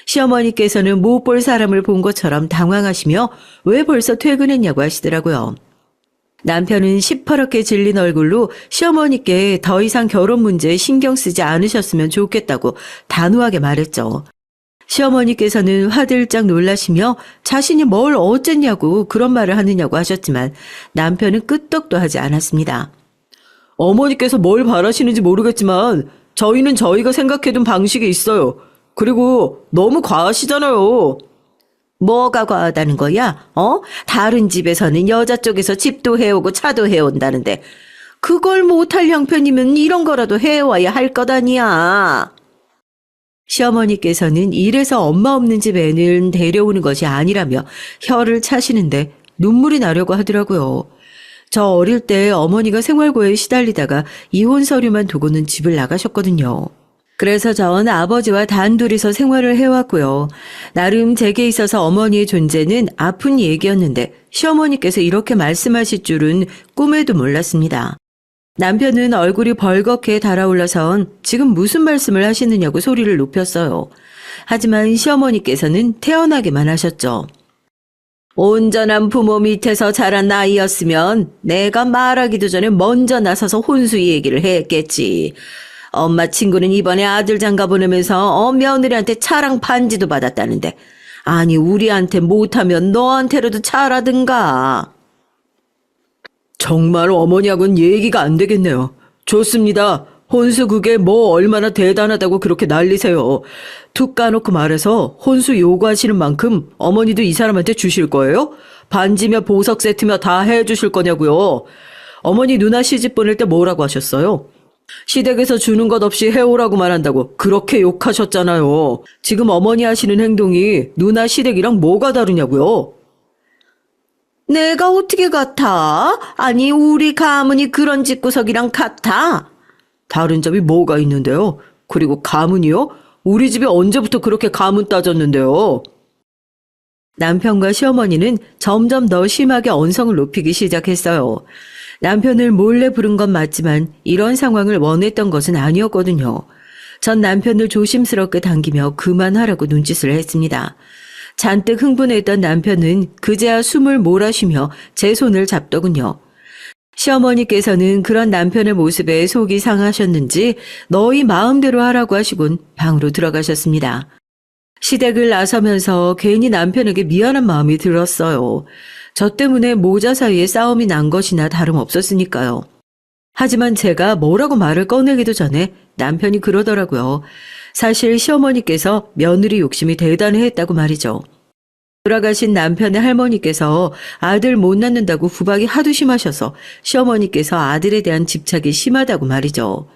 Speaker 1: 시어머니께서는 못 볼 사람을 본 것처럼 당황하시며 왜 벌써 퇴근했냐고 하시더라고요. 남편은 시퍼렇게 질린 얼굴로 시어머니께 더 이상 결혼 문제에 신경 쓰지 않으셨으면 좋겠다고 단호하게 말했죠. 시어머니께서는 화들짝 놀라시며 자신이 뭘 어쨌냐고 그런 말을 하느냐고 하셨지만 남편은 끄떡도 하지 않았습니다. 어머니께서 뭘 바라시는지 모르겠지만 저희는 저희가 생각해둔 방식이 있어요. 그리고 너무 과하시잖아요. 뭐가 과하다는 거야? 다른 집에서는 여자 쪽에서 집도 해오고 차도 해온다는데 그걸 못할 형편이면 이런 거라도 해와야 할 것 아니야. 시어머니께서는 이래서 엄마 없는 집 애는 데려오는 것이 아니라며 혀를 차시는데 눈물이 나려고 하더라고요. 저 어릴 때 어머니가 생활고에 시달리다가 이혼 서류만 두고는 집을 나가셨거든요. 그래서 전 아버지와 단둘이서 생활을 해왔고요. 나름 제게 있어서 어머니의 존재는 아픈 얘기였는데 시어머니께서 이렇게 말씀하실 줄은 꿈에도 몰랐습니다. 남편은 얼굴이 벌겋게 달아올라선 지금 무슨 말씀을 하시느냐고 소리를 높였어요. 하지만 시어머니께서는 태연하게만 하셨죠. 온전한 부모 밑에서 자란 아이였으면 내가 말하기도 전에 먼저 나서서 혼수 얘기를 했겠지. 엄마 친구는 이번에 아들 장가 보내면서 며느리한테 차랑 반지도 받았다는데 아니 우리한테 못하면 너한테라도 차라든가. 정말 어머니하고는 얘기가 안 되겠네요. 좋습니다. 혼수 그게 뭐 얼마나 대단하다고 그렇게 난리세요. 툭 까놓고 말해서 혼수 요구하시는 만큼 어머니도 이 사람한테 주실 거예요? 반지며 보석 세트며 다 해주실 거냐고요. 어머니 누나 시집 보낼 때 뭐라고 하셨어요? 시댁에서 주는 것 없이 해오라고만 한다고 그렇게 욕하셨잖아요. 지금 어머니 하시는 행동이 누나 시댁이랑 뭐가 다르냐고요. 내가 어떻게 같아? 아니 우리 가문이 그런 집구석이랑 같아? 다른 점이 뭐가 있는데요? 그리고 가문이요? 우리 집이 언제부터 그렇게 가문 따졌는데요? 남편과 시어머니는 점점 더 심하게 언성을 높이기 시작했어요. 남편을 몰래 부른 건 맞지만 이런 상황을 원했던 것은 아니었거든요. 전 남편을 조심스럽게 당기며 그만하라고 눈짓을 했습니다. 잔뜩 흥분했던 남편은 그제야 숨을 몰아쉬며 제 손을 잡더군요. 시어머니께서는 그런 남편의 모습에 속이 상하셨는지 너희 마음대로 하라고 하시곤 방으로 들어가셨습니다. 시댁을 나서면서 괜히 남편에게 미안한 마음이 들었어요. 저 때문에 모자 사이에 싸움이 난 것이나 다름없었으니까요. 하지만 제가 뭐라고 말을 꺼내기도 전에 남편이 그러더라고요. 사실 시어머니께서 며느리 욕심이 대단했다고 말이죠. 돌아가신 남편의 할머니께서 아들 못 낳는다고 구박이 하도 심하셔서 시어머니께서 아들에 대한 집착이 심하다고 말이죠.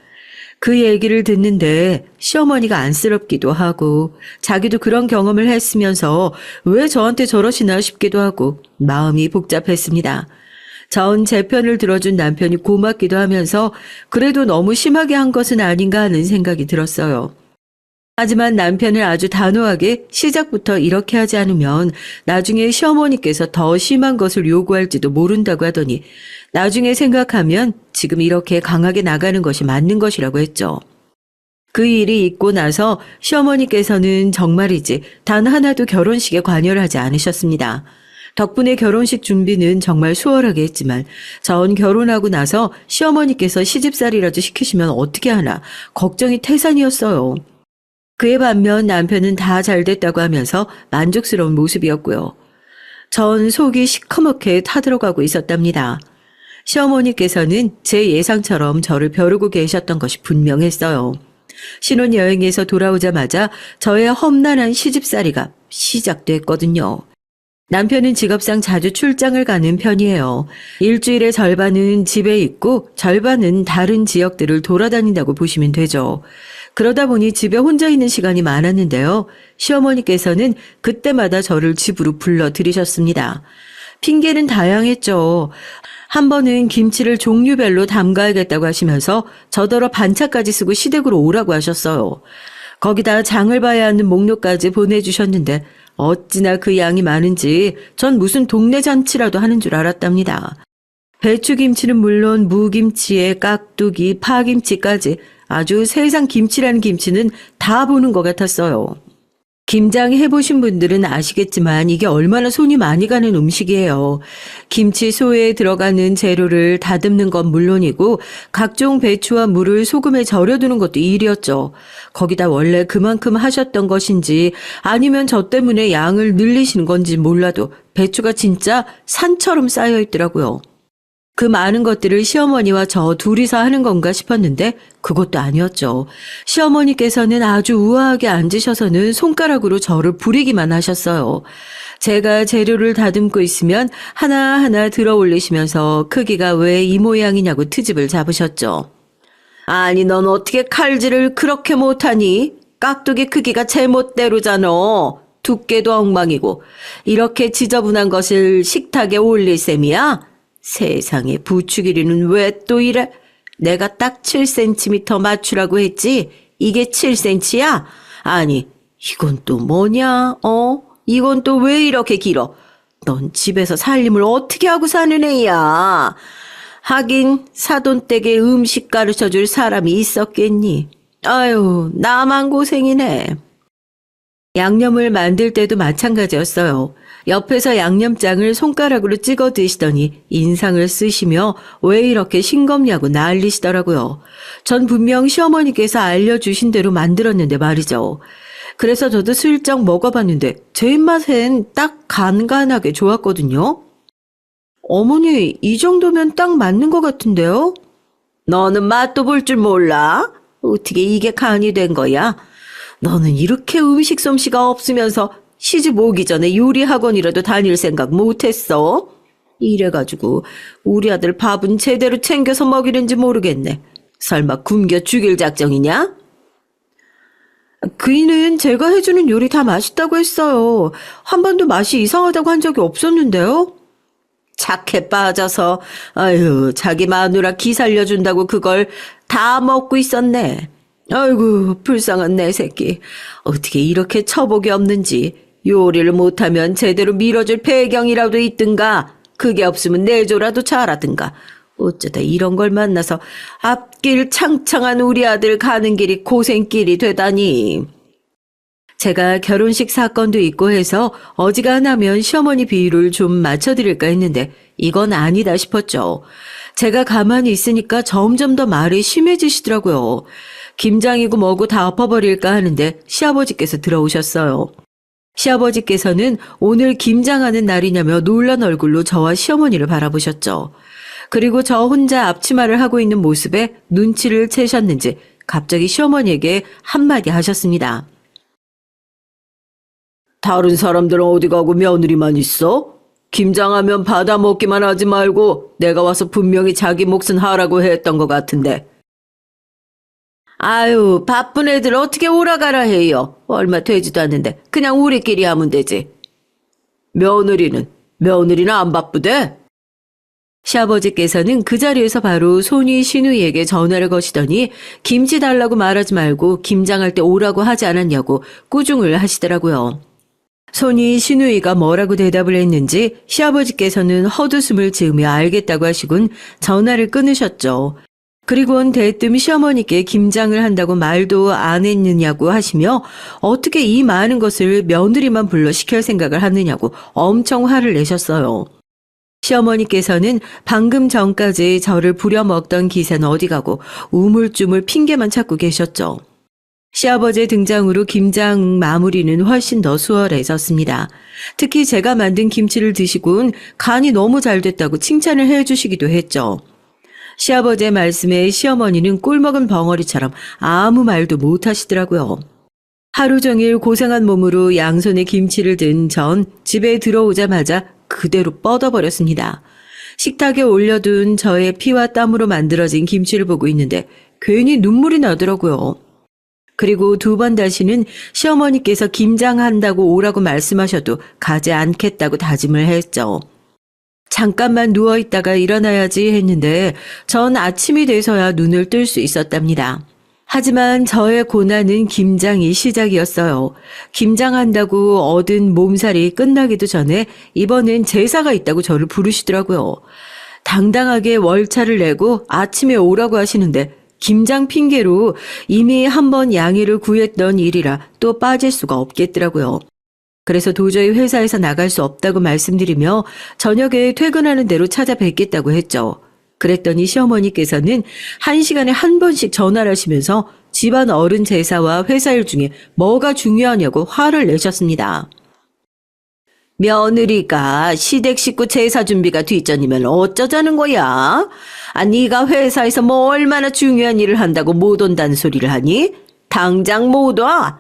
Speaker 1: 그 얘기를 듣는데 시어머니가 안쓰럽기도 하고 자기도 그런 경험을 했으면서 왜 저한테 저러시나 싶기도 하고 마음이 복잡했습니다. 전 제 편을 들어준 남편이 고맙기도 하면서 그래도 너무 심하게 한 것은 아닌가 하는 생각이 들었어요. 하지만 남편을 아주 단호하게 시작부터 이렇게 하지 않으면 나중에 시어머니께서 더 심한 것을 요구할지도 모른다고 하더니 나중에 생각하면 지금 이렇게 강하게 나가는 것이 맞는 것이라고 했죠. 그 일이 있고 나서 시어머니께서는 정말이지 단 하나도 결혼식에 관여를 하지 않으셨습니다. 덕분에 결혼식 준비는 정말 수월하게 했지만 전 결혼하고 나서 시어머니께서 시집살이라도 시키시면 어떻게 하나 걱정이 태산이었어요. 그에 반면 남편은 다 잘됐다고 하면서 만족스러운 모습이었고요. 전 속이 시커멓게 타들어가고 있었답니다. 시어머니께서는 제 예상처럼 저를 벼르고 계셨던 것이 분명했어요. 신혼여행에서 돌아오자마자 저의 험난한 시집살이가 시작됐거든요. 남편은 직업상 자주 출장을 가는 편이에요. 일주일의 절반은 집에 있고 절반은 다른 지역들을 돌아다닌다고 보시면 되죠. 그러다 보니 집에 혼자 있는 시간이 많았는데요. 시어머니께서는 그때마다 저를 집으로 불러들이셨습니다. 핑계는 다양했죠. 한 번은 김치를 종류별로 담가야겠다고 하시면서 저더러 반차까지 쓰고 시댁으로 오라고 하셨어요. 거기다 장을 봐야 하는 목록까지 보내주셨는데 어찌나 그 양이 많은지 전 무슨 동네 잔치라도 하는 줄 알았답니다. 배추김치는 물론 무김치에 깍두기, 파김치까지 아주 세상 김치라는 김치는 다 보는 것 같았어요. 김장 해보신 분들은 아시겠지만 이게 얼마나 손이 많이 가는 음식이에요. 김치 소에 들어가는 재료를 다듬는 건 물론이고 각종 배추와 물을 소금에 절여두는 것도 일이었죠. 거기다 원래 그만큼 하셨던 것인지 아니면 저 때문에 양을 늘리시는 건지 몰라도 배추가 진짜 산처럼 쌓여 있더라고요. 그 많은 것들을 시어머니와 저 둘이서 하는 건가 싶었는데 그것도 아니었죠. 시어머니께서는 아주 우아하게 앉으셔서는 손가락으로 저를 부리기만 하셨어요. 제가 재료를 다듬고 있으면 하나하나 들어 올리시면서 크기가 왜 이 모양이냐고 트집을 잡으셨죠. 아니 넌 어떻게 칼질을 그렇게 못하니? 깍두기 크기가 제멋대로잖아. 두께도 엉망이고 이렇게 지저분한 것을 식탁에 올릴 셈이야? 세상에 부추기리는 왜 또 이래? 내가 딱 7cm 맞추라고 했지? 이게 7cm야? 아니 이건 또 뭐냐? 이건 또 왜 이렇게 길어? 넌 집에서 살림을 어떻게 하고 사는 애야? 하긴 사돈댁에 음식 가르쳐줄 사람이 있었겠니? 아유 나만 고생이네. 양념을 만들 때도 마찬가지였어요. 옆에서 양념장을 손가락으로 찍어 드시더니 인상을 쓰시며 왜 이렇게 싱겁냐고 난리시더라고요. 전 분명 시어머니께서 알려주신 대로 만들었는데 말이죠. 그래서 저도 슬쩍 먹어봤는데 제 입맛엔 딱 간간하게 좋았거든요. 어머니, 이 정도면 딱 맞는 것 같은데요? 너는 맛도 볼 줄 몰라? 어떻게 이게 간이 된 거야? 너는 이렇게 음식 솜씨가 없으면서 시집 오기 전에 요리 학원이라도 다닐 생각 못했어? 이래가지고 우리 아들 밥은 제대로 챙겨서 먹이는지 모르겠네. 설마 굶겨 죽일 작정이냐? 그이는 제가 해주는 요리 다 맛있다고 했어요. 한 번도 맛이 이상하다고 한 적이 없었는데요. 착해 빠져서 아유 자기 마누라 기 살려준다고 그걸 다 먹고 있었네. 아이고 불쌍한 내 새끼. 어떻게 이렇게 처복이 없는지. 요리를 못하면 제대로 밀어줄 배경이라도 있든가 그게 없으면 내조라도 잘하든가 어쩌다 이런 걸 만나서 앞길 창창한 우리 아들 가는 길이 고생길이 되다니. 제가 결혼식 사건도 있고 해서 어지간하면 시어머니 비율을 좀 맞춰드릴까 했는데 이건 아니다 싶었죠. 제가 가만히 있으니까 점점 더 말이 심해지시더라고요. 김장이고 뭐고 다 엎어버릴까 하는데 시아버지께서 들어오셨어요. 시아버지께서는 오늘 김장하는 날이냐며 놀란 얼굴로 저와 시어머니를 바라보셨죠. 그리고 저 혼자 앞치마를 하고 있는 모습에 눈치를 채셨는지 갑자기 시어머니에게 한마디 하셨습니다. 다른 사람들은 어디 가고 며느리만 있어? 김장하면 받아먹기만 하지 말고 내가 와서 분명히 자기 몫은 하라고 했던 것 같은데. 아유 바쁜 애들 어떻게 오라가라 해요. 얼마 되지도 않는데 그냥 우리끼리 하면 되지. 며느리는 안 바쁘대? 시아버지께서는 그 자리에서 바로 손위 시누이에게 전화를 거시더니 김치 달라고 말하지 말고 김장할 때 오라고 하지 않았냐고 꾸중을 하시더라고요. 손위 시누이가 뭐라고 대답을 했는지 시아버지께서는 헛웃음을 지으며 알겠다고 하시곤 전화를 끊으셨죠. 그리고는 대뜸 시어머니께 김장을 한다고 말도 안 했느냐고 하시며 어떻게 이 많은 것을 며느리만 불러 시킬 생각을 하느냐고 엄청 화를 내셨어요. 시어머니께서는 방금 전까지 저를 부려먹던 기세는 어디 가고 우물쭈물 핑계만 찾고 계셨죠. 시아버지의 등장으로 김장 마무리는 훨씬 더 수월해졌습니다. 특히 제가 만든 김치를 드시곤 간이 너무 잘 됐다고 칭찬을 해주시기도 했죠. 시아버지의 말씀에 시어머니는 꿀먹은 벙어리처럼 아무 말도 못 하시더라고요. 하루 종일 고생한 몸으로 양손에 김치를 든 전 집에 들어오자마자 그대로 뻗어버렸습니다. 식탁에 올려둔 저의 피와 땀으로 만들어진 김치를 보고 있는데 괜히 눈물이 나더라고요. 그리고 두 번 다시는 시어머니께서 김장한다고 오라고 말씀하셔도 가지 않겠다고 다짐을 했죠. 잠깐만 누워있다가 일어나야지 했는데 전 아침이 돼서야 눈을 뜰 수 있었답니다. 하지만 저의 고난은 김장이 시작이었어요. 김장한다고 얻은 몸살이 끝나기도 전에 이번엔 제사가 있다고 저를 부르시더라고요. 당당하게 월차를 내고 아침에 오라고 하시는데 김장 핑계로 이미 한 번 양해를 구했던 일이라 또 빠질 수가 없겠더라고요. 그래서 도저히 회사에서 나갈 수 없다고 말씀드리며 저녁에 퇴근하는 대로 찾아뵙겠다고 했죠. 그랬더니 시어머니께서는 1시간에 한 번씩 전화를 하시면서 집안 어른 제사와 회사 일 중에 뭐가 중요하냐고 화를 내셨습니다. 며느리가 시댁 식구 제사 준비가 뒷전이면 어쩌자는 거야? 네가 회사에서 뭐 얼마나 중요한 일을 한다고 못 온다는 소리를 하니? 당장 못 와!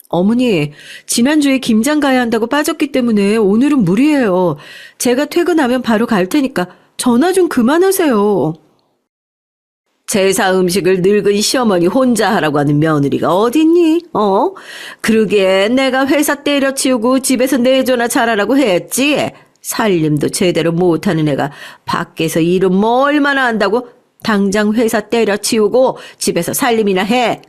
Speaker 1: 어머니, 지난주에 김장 가야 한다고 빠졌기 때문에 오늘은 무리예요. 제가 퇴근하면 바로 갈 테니까 전화 좀 그만하세요. 제사 음식을 늙은 시어머니 혼자 하라고 하는 며느리가 어딨니? 그러기에 내가 회사 때려치우고 집에서 내조나 잘하라고 했지. 살림도 제대로 못하는 애가 밖에서 일은 뭐 얼마나 한다고? 당장 회사 때려치우고 집에서 살림이나 해.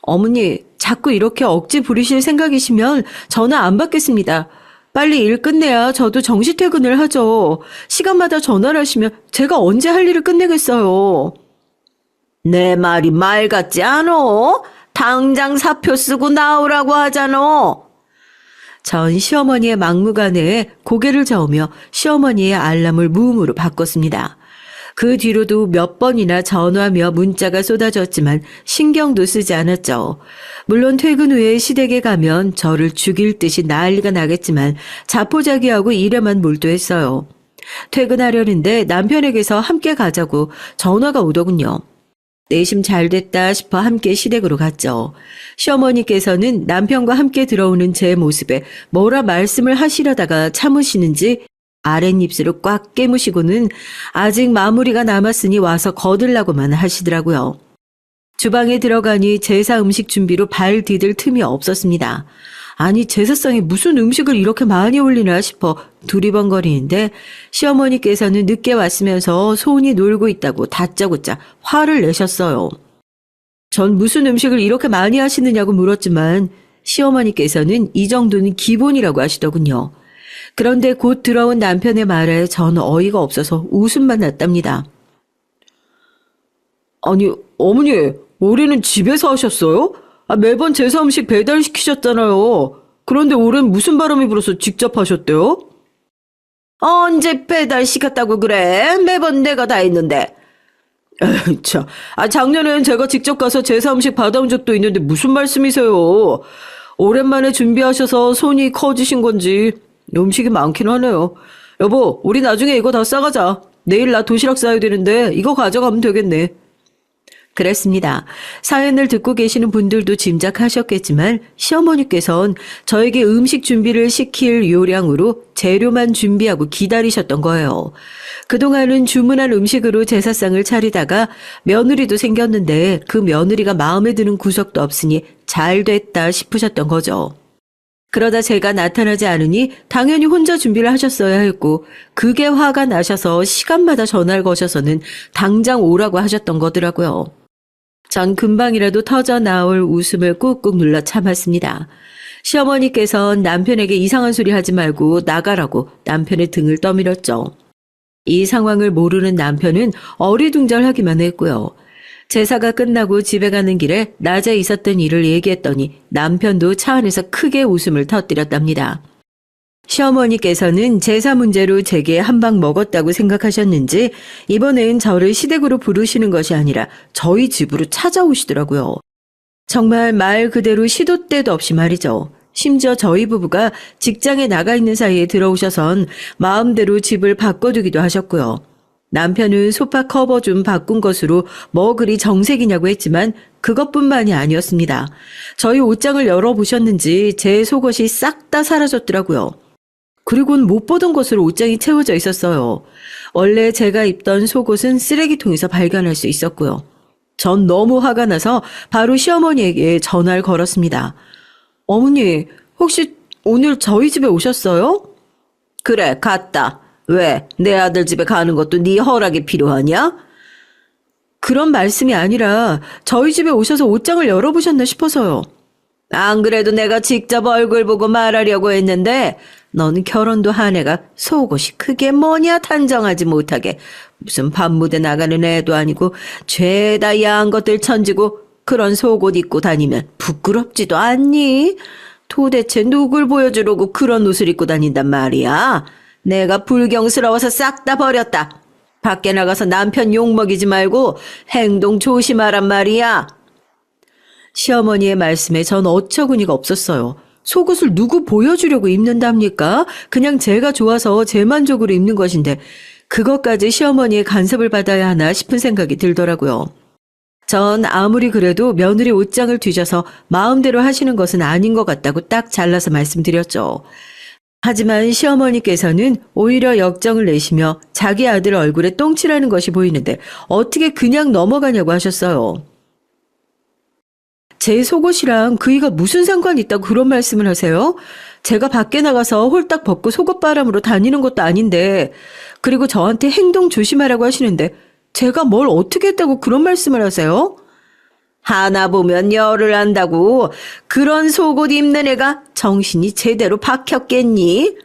Speaker 1: 어머니, 자꾸 이렇게 억지 부리실 생각이시면 전화 안 받겠습니다. 빨리 일 끝내야 저도 정시 퇴근을 하죠. 시간마다 전화를 하시면 제가 언제 할 일을 끝내겠어요. 내 말이 말 같지 않어? 당장 사표 쓰고 나오라고 하잖아. 전 시어머니의 막무가내에 고개를 저으며 시어머니의 알람을 무음으로 바꿨습니다. 그 뒤로도 몇 번이나 전화며 문자가 쏟아졌지만 신경도 쓰지 않았죠. 물론 퇴근 후에 시댁에 가면 저를 죽일 듯이 난리가 나겠지만 자포자기하고 일에만 몰두했어요. 퇴근하려는데 남편에게서 함께 가자고 전화가 오더군요. 내심 잘 됐다 싶어 함께 시댁으로 갔죠. 시어머니께서는 남편과 함께 들어오는 제 모습에 뭐라 말씀을 하시려다가 참으시는지 아랫입술을 꽉 깨무시고는 아직 마무리가 남았으니 와서 거들라고만 하시더라고요. 주방에 들어가니 제사 음식 준비로 발 디딜 틈이 없었습니다. 아니 제사상에 무슨 음식을 이렇게 많이 올리나 싶어 두리번거리는데 시어머니께서는 늦게 왔으면서 손이 놀고 있다고 다짜고짜 화를 내셨어요. 전 무슨 음식을 이렇게 많이 하시느냐고 물었지만 시어머니께서는 이 정도는 기본이라고 하시더군요. 그런데 곧 들어온 남편의 말에 저는 어이가 없어서 웃음만 났답니다. 아니 어머니 올해는 집에서 하셨어요? 매번 제사 음식 배달시키셨잖아요. 그런데 올해는 무슨 바람이 불어서 직접 하셨대요? 언제 배달시켰다고 그래? 매번 내가 다 했는데. 에이, 참. 작년엔 제가 직접 가서 제사 음식 받아온 적도 있는데 무슨 말씀이세요? 오랜만에 준비하셔서 손이 커지신 건지 음식이 많긴 하네요. 여보, 우리 나중에 이거 다 싸가자. 내일 나 도시락 싸야 되는데 이거 가져가면 되겠네. 그랬습니다. 사연을 듣고 계시는 분들도 짐작하셨겠지만 시어머니께서는 저에게 음식 준비를 시킬 요량으로 재료만 준비하고 기다리셨던 거예요. 그동안은 주문한 음식으로 제사상을 차리다가 며느리도 생겼는데 그 며느리가 마음에 드는 구석도 없으니 잘 됐다 싶으셨던 거죠. 그러다 제가 나타나지 않으니 당연히 혼자 준비를 하셨어야 했고 그게 화가 나셔서 시간마다 전화를 거셔서는 당장 오라고 하셨던 거더라고요. 전 금방이라도 터져 나올 웃음을 꾹꾹 눌러 참았습니다. 시어머니께서는 남편에게 이상한 소리 하지 말고 나가라고 남편의 등을 떠밀었죠. 이 상황을 모르는 남편은 어리둥절하기만 했고요. 제사가 끝나고 집에 가는 길에 낮에 있었던 일을 얘기했더니 남편도 차 안에서 크게 웃음을 터뜨렸답니다. 시어머니께서는 제사 문제로 제게 한 방 먹었다고 생각하셨는지 이번엔 저를 시댁으로 부르시는 것이 아니라 저희 집으로 찾아오시더라고요. 정말 말 그대로 시도 때도 없이 말이죠. 심지어 저희 부부가 직장에 나가 있는 사이에 들어오셔선 마음대로 집을 바꿔두기도 하셨고요. 남편은 소파 커버 좀 바꾼 것으로 뭐 그리 정색이냐고 했지만 그것뿐만이 아니었습니다. 저희 옷장을 열어보셨는지 제 속옷이 싹 다 사라졌더라고요. 그리고는 못 보던 것으로 옷장이 채워져 있었어요. 원래 제가 입던 속옷은 쓰레기통에서 발견할 수 있었고요. 전 너무 화가 나서 바로 시어머니에게 전화를 걸었습니다. 어머니, 혹시 오늘 저희 집에 오셨어요? 그래, 갔다. 왜? 내 아들 집에 가는 것도 네 허락이 필요하냐? 그런 말씀이 아니라 저희 집에 오셔서 옷장을 열어보셨나 싶어서요. 안 그래도 내가 직접 얼굴 보고 말하려고 했는데 너는 결혼도 한 애가 속옷이 그게 뭐냐 단정하지 못하게 무슨 밤무대 나가는 애도 아니고 죄다 야한 것들 천지고 그런 속옷 입고 다니면 부끄럽지도 않니? 도대체 누굴 보여주려고 그런 옷을 입고 다닌단 말이야? 내가 불경스러워서 싹 다 버렸다. 밖에 나가서 남편 욕먹이지 말고 행동 조심하란 말이야. 시어머니의 말씀에 전 어처구니가 없었어요. 속옷을 누구 보여주려고 입는답니까? 그냥 제가 좋아서 제 만족으로 입는 것인데 그것까지 시어머니의 간섭을 받아야 하나 싶은 생각이 들더라고요. 전 아무리 그래도 며느리 옷장을 뒤져서 마음대로 하시는 것은 아닌 것 같다고 딱 잘라서 말씀드렸죠. 하지만 시어머니께서는 오히려 역정을 내시며 자기 아들 얼굴에 똥칠하는 것이 보이는데 어떻게 그냥 넘어가냐고 하셨어요. 제 속옷이랑 그이가 무슨 상관이 있다고 그런 말씀을 하세요? 제가 밖에 나가서 홀딱 벗고 속옷바람으로 다니는 것도 아닌데 그리고 저한테 행동 조심하라고 하시는데 제가 뭘 어떻게 했다고 그런 말씀을 하세요? 하나 보면 열을 안다고 그런 속옷 입는 애가 정신이 제대로 박혔겠니?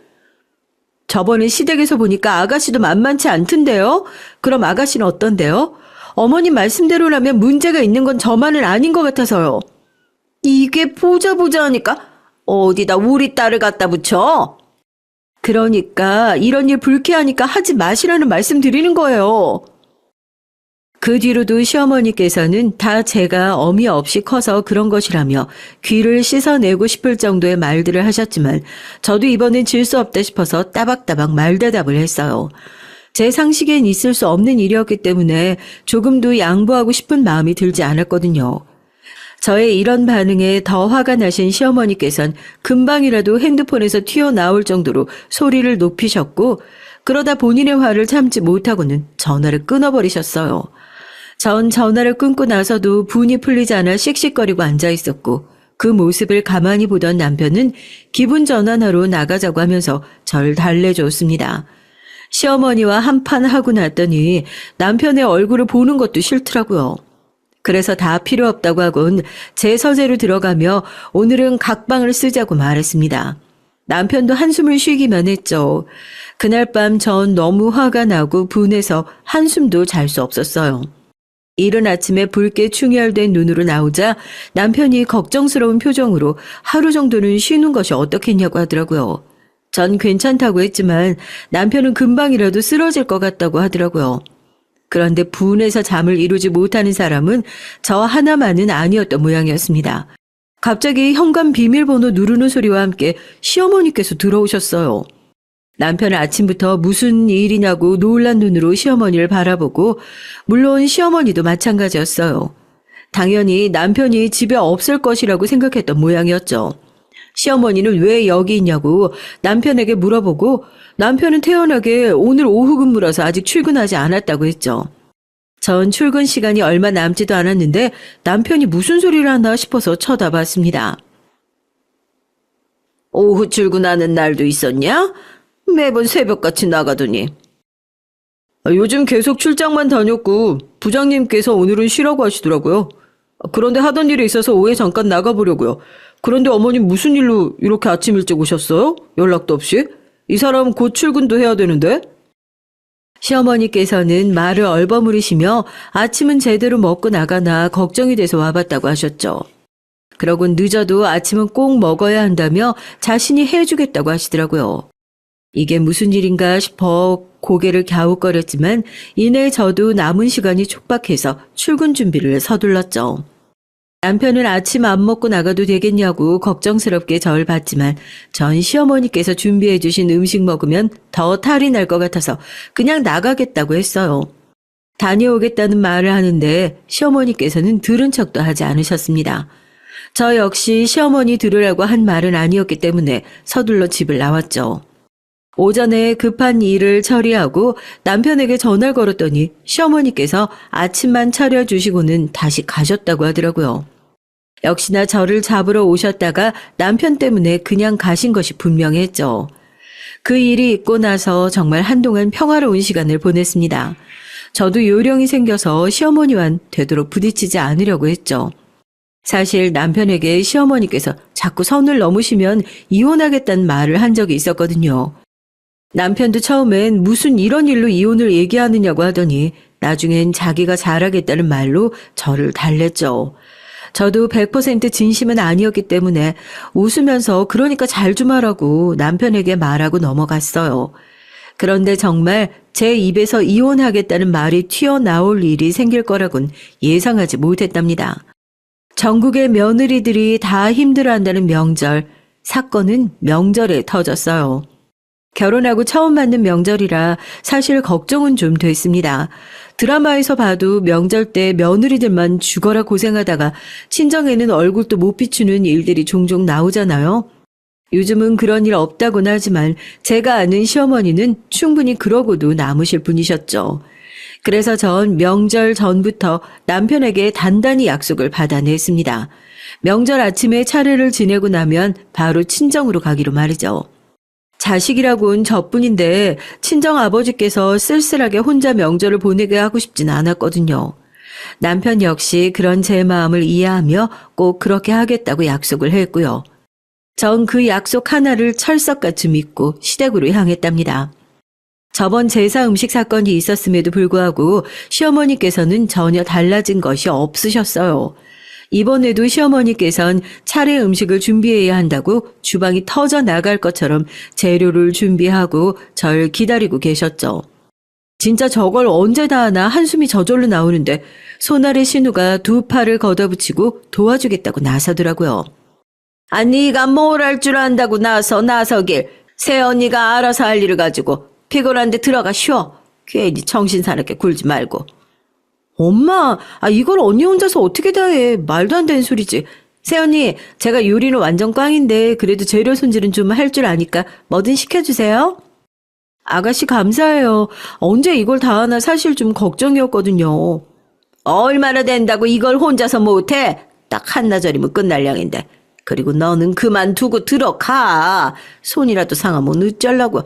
Speaker 1: 저번에 시댁에서 보니까 아가씨도 만만치 않던데요? 그럼 아가씨는 어떤데요? 어머님 말씀대로라면 문제가 있는 건 저만은 아닌 것 같아서요. 이게 보자 하니까 어디다 우리 딸을 갖다 붙여? 그러니까 이런 일 불쾌하니까 하지 마시라는 말씀 드리는 거예요. 그 뒤로도 시어머니께서는 다 제가 어미 없이 커서 그런 것이라며 귀를 씻어내고 싶을 정도의 말들을 하셨지만 저도 이번엔 질 수 없다 싶어서 따박따박 말대답을 했어요. 제 상식엔 있을 수 없는 일이었기 때문에 조금도 양보하고 싶은 마음이 들지 않았거든요. 저의 이런 반응에 더 화가 나신 시어머니께서는 금방이라도 핸드폰에서 튀어나올 정도로 소리를 높이셨고 그러다 본인의 화를 참지 못하고는 전화를 끊어버리셨어요. 전 전화를 끊고 나서도 분이 풀리지 않아 씩씩거리고 앉아있었고 그 모습을 가만히 보던 남편은 기분 전환하러 나가자고 하면서 절 달래줬습니다. 시어머니와 한판 하고 났더니 남편의 얼굴을 보는 것도 싫더라고요. 그래서 다 필요 없다고 하곤 제 서재로 들어가며 오늘은 각방을 쓰자고 말했습니다. 남편도 한숨을 쉬기만 했죠. 그날 밤 전 너무 화가 나고 분해서 한숨도 잘 수 없었어요. 이른 아침에 붉게 충혈된 눈으로 나오자 남편이 걱정스러운 표정으로 하루 정도는 쉬는 것이 어떻겠냐고 하더라고요. 전 괜찮다고 했지만 남편은 금방이라도 쓰러질 것 같다고 하더라고요. 그런데 분해서 잠을 이루지 못하는 사람은 저 하나만은 아니었던 모양이었습니다. 갑자기 현관 비밀번호 누르는 소리와 함께 시어머니께서 들어오셨어요. 남편은 아침부터 무슨 일이냐고 놀란 눈으로 시어머니를 바라보고 물론 시어머니도 마찬가지였어요. 당연히 남편이 집에 없을 것이라고 생각했던 모양이었죠. 시어머니는 왜 여기 있냐고 남편에게 물어보고 남편은 태연하게 오늘 오후 근무라서 아직 출근하지 않았다고 했죠. 전 출근 시간이 얼마 남지도 않았는데 남편이 무슨 소리를 하나 싶어서 쳐다봤습니다. 오후 출근하는 날도 있었냐? 매번 새벽같이 나가더니. 요즘 계속 출장만 다녔고 부장님께서 오늘은 쉬라고 하시더라고요. 그런데 하던 일이 있어서 오후에 잠깐 나가보려고요. 그런데 어머님 무슨 일로 이렇게 아침 일찍 오셨어요? 연락도 없이? 이 사람 곧 출근도 해야 되는데? 시어머니께서는 말을 얼버무리시며 아침은 제대로 먹고 나가나 걱정이 돼서 와봤다고 하셨죠. 그러곤 늦어도 아침은 꼭 먹어야 한다며 자신이 해주겠다고 하시더라고요. 이게 무슨 일인가 싶어 고개를 갸웃거렸지만 이내 저도 남은 시간이 촉박해서 출근 준비를 서둘렀죠. 남편은 아침 안 먹고 나가도 되겠냐고 걱정스럽게 저를 봤지만 전 시어머니께서 준비해 주신 음식 먹으면 더 탈이 날 것 같아서 그냥 나가겠다고 했어요. 다녀오겠다는 말을 하는데 시어머니께서는 들은 척도 하지 않으셨습니다. 저 역시 시어머니 들으라고 한 말은 아니었기 때문에 서둘러 집을 나왔죠. 오전에 급한 일을 처리하고 남편에게 전화를 걸었더니 시어머니께서 아침만 차려주시고는 다시 가셨다고 하더라고요. 역시나 저를 잡으러 오셨다가 남편 때문에 그냥 가신 것이 분명했죠. 그 일이 있고 나서 정말 한동안 평화로운 시간을 보냈습니다. 저도 요령이 생겨서 시어머니와는 되도록 부딪히지 않으려고 했죠. 사실 남편에게 시어머니께서 자꾸 선을 넘으시면 이혼하겠다는 말을 한 적이 있었거든요. 남편도 처음엔 무슨 이런 일로 이혼을 얘기하느냐고 하더니 나중엔 자기가 잘하겠다는 말로 저를 달랬죠. 저도 100% 진심은 아니었기 때문에 웃으면서 그러니까 잘 좀 하라고 남편에게 말하고 넘어갔어요. 그런데 정말 제 입에서 이혼하겠다는 말이 튀어나올 일이 생길 거라곤 예상하지 못했답니다. 전국의 며느리들이 다 힘들어한다는 명절, 사건은 명절에 터졌어요. 결혼하고 처음 맞는 명절이라 사실 걱정은 좀 됐습니다. 드라마에서 봐도 명절 때 며느리들만 죽어라 고생하다가 친정에는 얼굴도 못 비추는 일들이 종종 나오잖아요. 요즘은 그런 일 없다곤 하지만 제가 아는 시어머니는 충분히 그러고도 남으실 분이셨죠. 그래서 전 명절 전부터 남편에게 단단히 약속을 받아냈습니다. 명절 아침에 차례를 지내고 나면 바로 친정으로 가기로 말이죠. 자식이라고는 저뿐인데 친정 아버지께서 쓸쓸하게 혼자 명절을 보내게 하고 싶진 않았거든요. 남편 역시 그런 제 마음을 이해하며 꼭 그렇게 하겠다고 약속을 했고요. 전 그 약속 하나를 철석같이 믿고 시댁으로 향했답니다. 저번 제사 음식 사건이 있었음에도 불구하고 시어머니께서는 전혀 달라진 것이 없으셨어요. 이번에도 시어머니께서는 차례 음식을 준비해야 한다고 주방이 터져 나갈 것처럼 재료를 준비하고 절 기다리고 계셨죠. 진짜 저걸 언제 다 하나 한숨이 저절로 나오는데 손아래 신우가 두 팔을 걷어붙이고 도와주겠다고 나서더라고요. 아, 네가 뭘 할 줄 안다고 나서길. 새언니가 알아서 할 일을 가지고 피곤한데 들어가 쉬어. 괜히 정신 사납게 굴지 말고. 엄마, 이걸 언니 혼자서 어떻게 다 해. 말도 안 되는 소리지. 새언니, 제가 요리는 완전 꽝인데 그래도 재료 손질은 좀 할 줄 아니까 뭐든 시켜주세요. 아가씨 감사해요. 언제 이걸 다 하나 사실 좀 걱정이었거든요. 얼마나 된다고 이걸 혼자서 못해? 딱 한나절이면 끝날 양인데. 그리고 너는 그만두고 들어가. 손이라도 상하면 어쩌려고.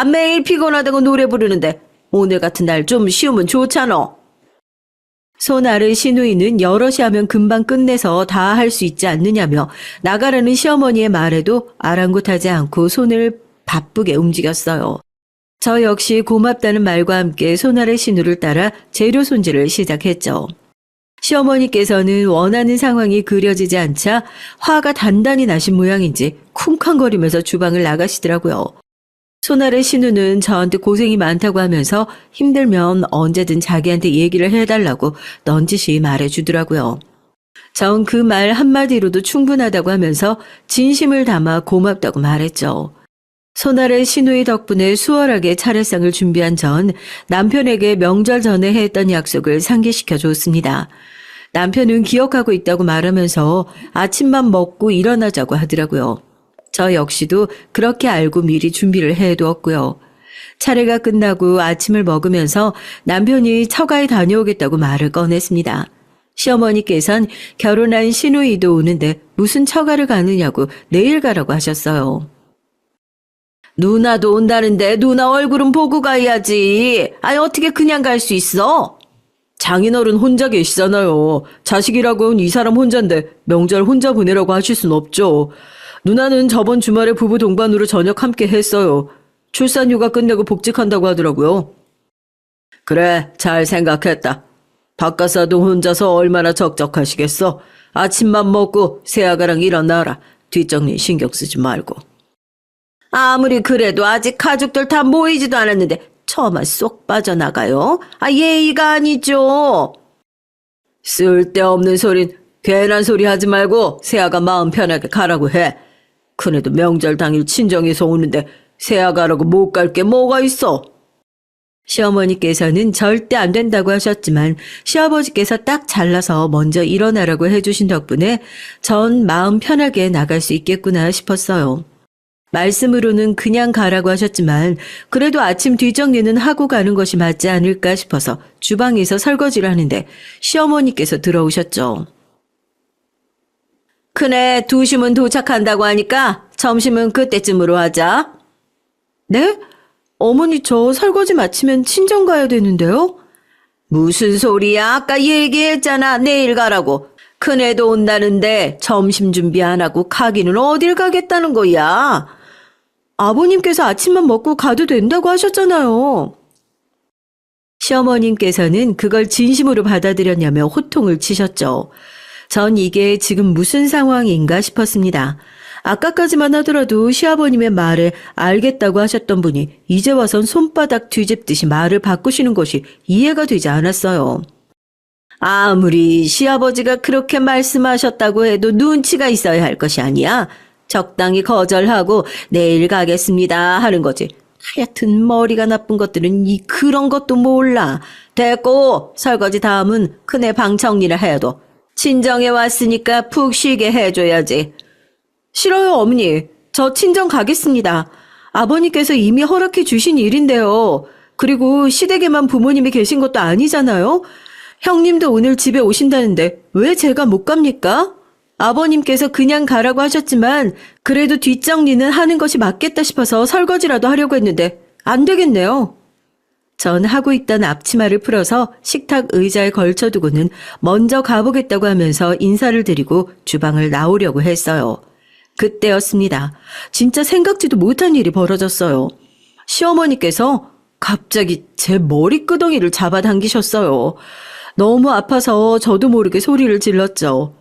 Speaker 1: 매일 피곤하다고 노래 부르는데 오늘 같은 날 좀 쉬우면 좋잖아. 손 아래 시누이는 여럿이 하면 금방 끝내서 다 할 수 있지 않느냐며 나가라는 시어머니의 말에도 아랑곳하지 않고 손을 바쁘게 움직였어요. 저 역시 고맙다는 말과 함께 손 아래 시누를 따라 재료 손질을 시작했죠. 시어머니께서는 원하는 상황이 그려지지 않자 화가 단단히 나신 모양인지 쿵쾅거리면서 주방을 나가시더라고요. 손아래 신우는 저한테 고생이 많다고 하면서 힘들면 언제든 자기한테 얘기를 해달라고 넌지시 말해주더라고요. 전 그 말 한마디로도 충분하다고 하면서 진심을 담아 고맙다고 말했죠. 손아래 신우의 덕분에 수월하게 차례상을 준비한 전 남편에게 명절 전에 했던 약속을 상기시켜 줬습니다. 남편은 기억하고 있다고 말하면서 아침밥 먹고 일어나자고 하더라고요. 저 역시도 그렇게 알고 미리 준비를 해두었고요. 차례가 끝나고 아침을 먹으면서 남편이 처가에 다녀오겠다고 말을 꺼냈습니다. 시어머니께선 결혼한 시누이도 오는데 무슨 처가를 가느냐고 내일 가라고 하셨어요. 누나도 온다는데 누나 얼굴은 보고 가야지. 어떻게 그냥 갈 수 있어? 장인어른 혼자 계시잖아요. 자식이라고는 이 사람 혼자인데 명절 혼자 보내라고 하실 순 없죠. 누나는 저번 주말에 부부 동반으로 저녁 함께 했어요. 출산휴가 끝내고 복직한다고 하더라고요. 그래, 잘 생각했다. 바깥사도 혼자서 얼마나 적적하시겠어. 아침만 먹고 새아가랑 일어나라. 뒷정리 신경 쓰지 말고. 아무리 그래도 아직 가족들 다 모이지도 않았는데 저만 쏙 빠져나가요? 예의가 아니죠. 쓸데없는 소린 괜한 소리 하지 말고 새아가 마음 편하게 가라고 해. 그래도 명절 당일 친정에서 오는데 새아가라고 못 갈 게 뭐가 있어. 시어머니께서는 절대 안 된다고 하셨지만 시아버지께서 딱 잘라서 먼저 일어나라고 해주신 덕분에 전 마음 편하게 나갈 수 있겠구나 싶었어요. 말씀으로는 그냥 가라고 하셨지만 그래도 아침 뒷정리는 하고 가는 것이 맞지 않을까 싶어서 주방에서 설거지를 하는데 시어머니께서 들어오셨죠. 큰애 2시면 도착한다고 하니까 점심은 그때쯤으로 하자. 네? 어머니 저 설거지 마치면 친정 가야 되는데요? 무슨 소리야? 아까 얘기했잖아. 내일 가라고. 큰애도 온다는데 점심 준비 안 하고 가기는 어딜 가겠다는 거야? 아버님께서 아침만 먹고 가도 된다고 하셨잖아요. 시어머님께서는 그걸 진심으로 받아들였냐며 호통을 치셨죠. 전 이게 지금 무슨 상황인가 싶었습니다. 아까까지만 하더라도 시아버님의 말에 알겠다고 하셨던 분이 이제 와선 손바닥 뒤집듯이 말을 바꾸시는 것이 이해가 되지 않았어요. 아무리 시아버지가 그렇게 말씀하셨다고 해도 눈치가 있어야 할 것이 아니야. 적당히 거절하고 내일 가겠습니다 하는 거지. 하여튼 머리가 나쁜 것들은 그런 것도 몰라. 됐고 설거지 다음은 큰애 방 정리를 해도 친정에 왔으니까 푹 쉬게 해줘야지. 싫어요, 어머니. 저 친정 가겠습니다. 아버님께서 이미 허락해 주신 일인데요. 그리고 시댁에만 부모님이 계신 것도 아니잖아요. 형님도 오늘 집에 오신다는데 왜 제가 못 갑니까? 아버님께서 그냥 가라고 하셨지만 그래도 뒷정리는 하는 것이 맞겠다 싶어서 설거지라도 하려고 했는데 안 되겠네요. 전 하고 있던 앞치마를 풀어서 식탁 의자에 걸쳐두고는 먼저 가보겠다고 하면서 인사를 드리고 주방을 나오려고 했어요. 그때였습니다. 진짜 생각지도 못한 일이 벌어졌어요. 시어머니께서 갑자기 제 머리끄덩이를 잡아당기셨어요. 너무 아파서 저도 모르게 소리를 질렀죠.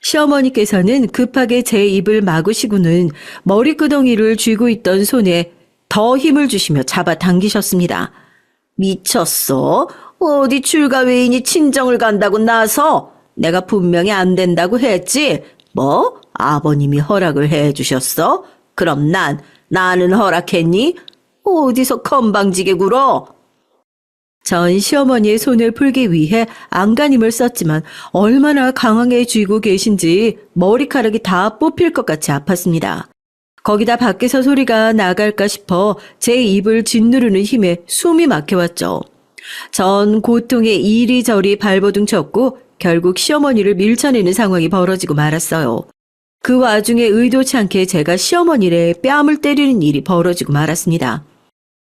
Speaker 1: 시어머니께서는 급하게 제 입을 막으시고는 머리끄덩이를 쥐고 있던 손에 더 힘을 주시며 잡아당기셨습니다. 미쳤어? 어디 출가외인이 친정을 간다고 나서 내가 분명히 안 된다고 했지? 뭐? 아버님이 허락을 해 주셨어? 그럼 나는 허락했니? 어디서 건방지게 굴어? 전 시어머니의 손을 풀기 위해 안간힘을 썼지만 얼마나 강하게 쥐고 계신지 머리카락이 다 뽑힐 것 같이 아팠습니다. 거기다 밖에서 소리가 나갈까 싶어 제 입을 짓누르는 힘에 숨이 막혀왔죠. 전 고통에 이리저리 발버둥 쳤고 결국 시어머니를 밀쳐내는 상황이 벌어지고 말았어요. 그 와중에 의도치 않게 제가 시어머니의 뺨을 때리는 일이 벌어지고 말았습니다.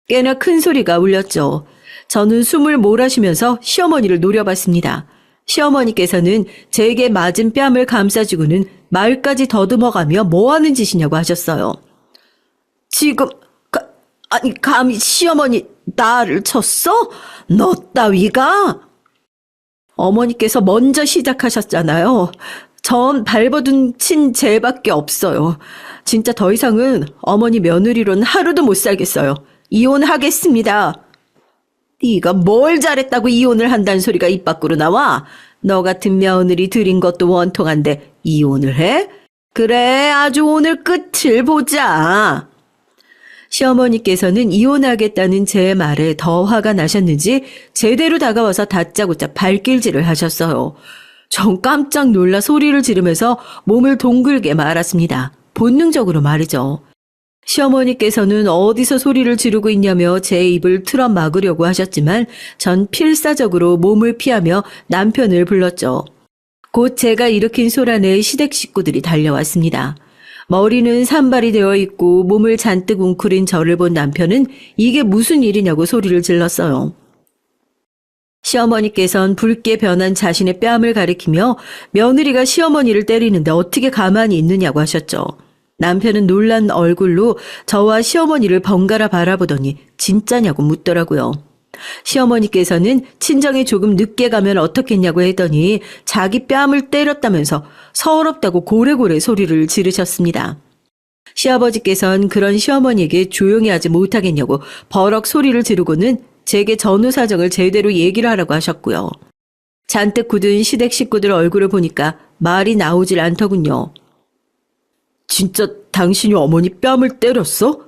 Speaker 1: 꽤나 큰 소리가 울렸죠. 저는 숨을 몰아쉬면서 시어머니를 노려봤습니다. 시어머니께서는 제게 맞은 뺨을 감싸주고는 말까지 더듬어가며 뭐하는 짓이냐고 하셨어요. 지금 감히 시어머니 나를 쳤어? 너 따위가? 어머니께서 먼저 시작하셨잖아요. 전 발버둥 친 죄밖에 없어요. 진짜 더 이상은 어머니 며느리로는 하루도 못 살겠어요. 이혼하겠습니다. 네가 뭘 잘했다고 이혼을 한다는 소리가 입 밖으로 나와? 너 같은 며느리 들인 것도 원통한데 이혼을 해? 그래, 아주 오늘 끝을 보자. 시어머니께서는 이혼하겠다는 제 말에 더 화가 나셨는지 제대로 다가와서 다짜고짜 발길질을 하셨어요. 전 깜짝 놀라 소리를 지르면서 몸을 동글게 말았습니다. 본능적으로 말이죠. 시어머니께서는 어디서 소리를 지르고 있냐며 제 입을 틀어 막으려고 하셨지만 전 필사적으로 몸을 피하며 남편을 불렀죠. 곧 제가 일으킨 소란에 시댁 식구들이 달려왔습니다. 머리는 산발이 되어 있고 몸을 잔뜩 웅크린 저를 본 남편은 이게 무슨 일이냐고 소리를 질렀어요. 시어머니께선 붉게 변한 자신의 뺨을 가리키며 며느리가 시어머니를 때리는데 어떻게 가만히 있느냐고 하셨죠. 남편은 놀란 얼굴로 저와 시어머니를 번갈아 바라보더니 진짜냐고 묻더라고요. 시어머니께서는 친정에 조금 늦게 가면 어떻겠냐고 했더니 자기 뺨을 때렸다면서 서럽다고 고래고래 소리를 지르셨습니다. 시아버지께서는 그런 시어머니에게 조용히 하지 못하겠냐고 버럭 소리를 지르고는 제게 전후 사정을 제대로 얘기를 하라고 하셨고요. 잔뜩 굳은 시댁 식구들 얼굴을 보니까 말이 나오질 않더군요. 진짜 당신이 어머니 뺨을 때렸어?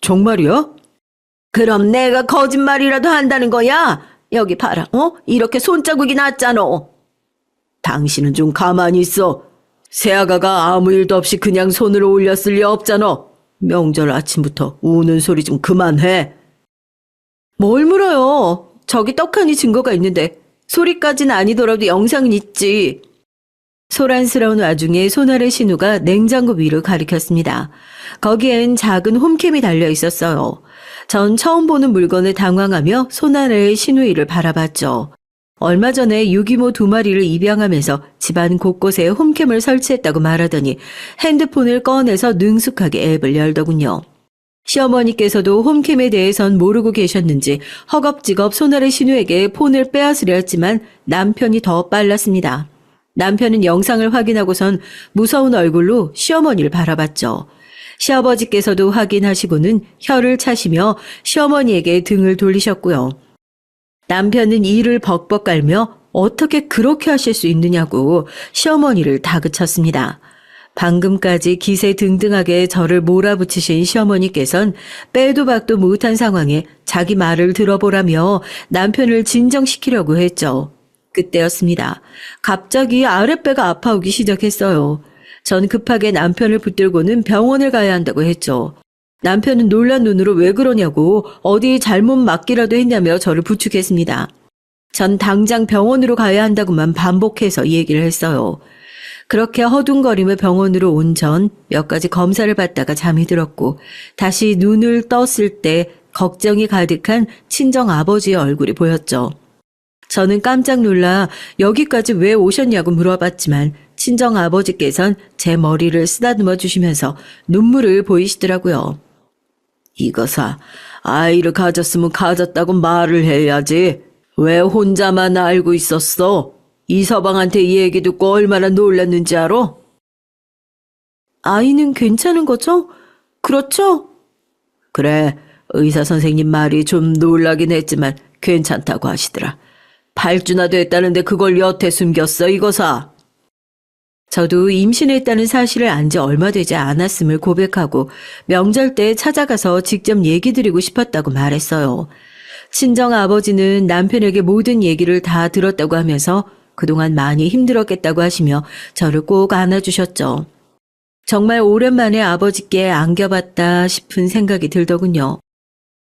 Speaker 1: 정말이야? 그럼 내가 거짓말이라도 한다는 거야? 여기 봐라, 이렇게 손자국이 났잖아. 당신은 좀 가만히 있어. 새아가가 아무 일도 없이 그냥 손을 올렸을 리 없잖아. 명절 아침부터 우는 소리 좀 그만해. 뭘 물어요? 저기 떡하니 증거가 있는데 소리까지는 아니더라도 영상은 있지. 소란스러운 와중에 손아래 신우가 냉장고 위를 가리켰습니다. 거기엔 작은 홈캠이 달려 있었어요. 전 처음 보는 물건을 당황하며 손아래의 신우이를 바라봤죠. 얼마 전에 유기모 2마리를 입양하면서 집안 곳곳에 홈캠을 설치했다고 말하더니 핸드폰을 꺼내서 능숙하게 앱을 열더군요. 시어머니께서도 홈캠에 대해선 모르고 계셨는지 허겁지겁 손아래 신우에게 폰을 빼앗으려 했지만 남편이 더 빨랐습니다. 남편은 영상을 확인하고선 무서운 얼굴로 시어머니를 바라봤죠. 시아버지께서도 확인하시고는 혀를 차시며 시어머니에게 등을 돌리셨고요. 남편은 이를 벅벅 깔며 어떻게 그렇게 하실 수 있느냐고 시어머니를 다그쳤습니다. 방금까지 기세등등하게 저를 몰아붙이신 시어머니께선 빼도 박도 못한 상황에 자기 말을 들어보라며 남편을 진정시키려고 했죠. 그때였습니다. 갑자기 아랫배가 아파오기 시작했어요. 전 급하게 남편을 붙들고는 병원을 가야 한다고 했죠. 남편은 놀란 눈으로 왜 그러냐고 어디 잘못 맞기라도 했냐며 저를 부축했습니다. 전 당장 병원으로 가야 한다고만 반복해서 얘기를 했어요. 그렇게 허둥거리며 병원으로 온 전 몇 가지 검사를 받다가 잠이 들었고 다시 눈을 떴을 때 걱정이 가득한 친정 아버지의 얼굴이 보였죠. 저는 깜짝 놀라 여기까지 왜 오셨냐고 물어봤지만 친정 아버지께선 제 머리를 쓰다듬어 주시면서 눈물을 보이시더라고요. 이거사, 아이를 가졌으면 가졌다고 말을 해야지. 왜 혼자만 알고 있었어? 이서방한테 이 얘기 듣고 얼마나 놀랐는지 알아? 아이는 괜찮은 거죠? 그렇죠? 그래, 의사 선생님 말이 좀 놀라긴 했지만 괜찮다고 하시더라. 8주나 됐다는데 그걸 여태 숨겼어, 이거사. 저도 임신했다는 사실을 안 지 얼마 되지 않았음을 고백하고 명절 때 찾아가서 직접 얘기 드리고 싶었다고 말했어요. 친정 아버지는 남편에게 모든 얘기를 다 들었다고 하면서 그동안 많이 힘들었겠다고 하시며 저를 꼭 안아주셨죠. 정말 오랜만에 아버지께 안겨봤다 싶은 생각이 들더군요.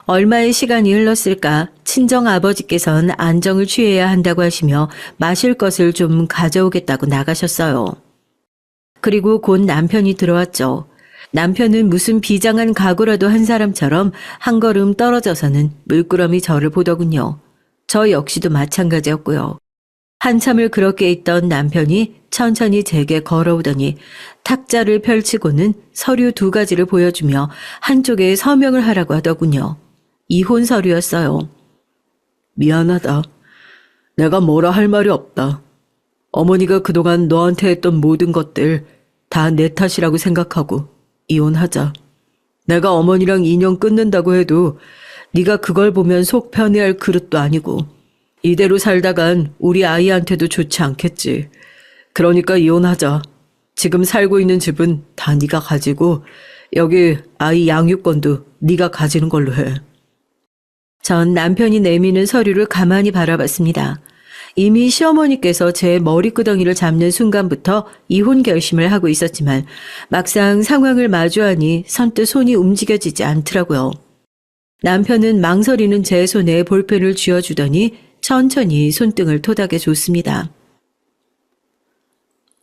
Speaker 1: 얼마의 시간이 흘렀을까 친정 아버지께서는 안정을 취해야 한다고 하시며 마실 것을 좀 가져오겠다고 나가셨어요. 그리고 곧 남편이 들어왔죠. 남편은 무슨 비장한 각오라도 한 사람처럼 한 걸음 떨어져서는 물끄러미 저를 보더군요. 저 역시도 마찬가지였고요. 한참을 그렇게 있던 남편이 천천히 제게 걸어오더니 탁자를 펼치고는 서류 2가지를 보여주며 한쪽에 서명을 하라고 하더군요. 이혼 서류였어요. 미안하다. 내가 뭐라 할 말이 없다. 어머니가 그동안 너한테 했던 모든 것들 다 내 탓이라고 생각하고 이혼하자. 내가 어머니랑 인연 끊는다고 해도 네가 그걸 보면 속 편해할 그릇도 아니고 이대로 살다간 우리 아이한테도 좋지 않겠지. 그러니까 이혼하자. 지금 살고 있는 집은 다 네가 가지고 여기 아이 양육권도 네가 가지는 걸로 해. 전 남편이 내미는 서류를 가만히 바라봤습니다. 이미 시어머니께서 제 머리끄덩이를 잡는 순간부터 이혼 결심을 하고 있었지만 막상 상황을 마주하니 선뜻 손이 움직여지지 않더라고요. 남편은 망설이는 제 손에 볼펜을 쥐어주더니 천천히 손등을 토닥여 줬습니다.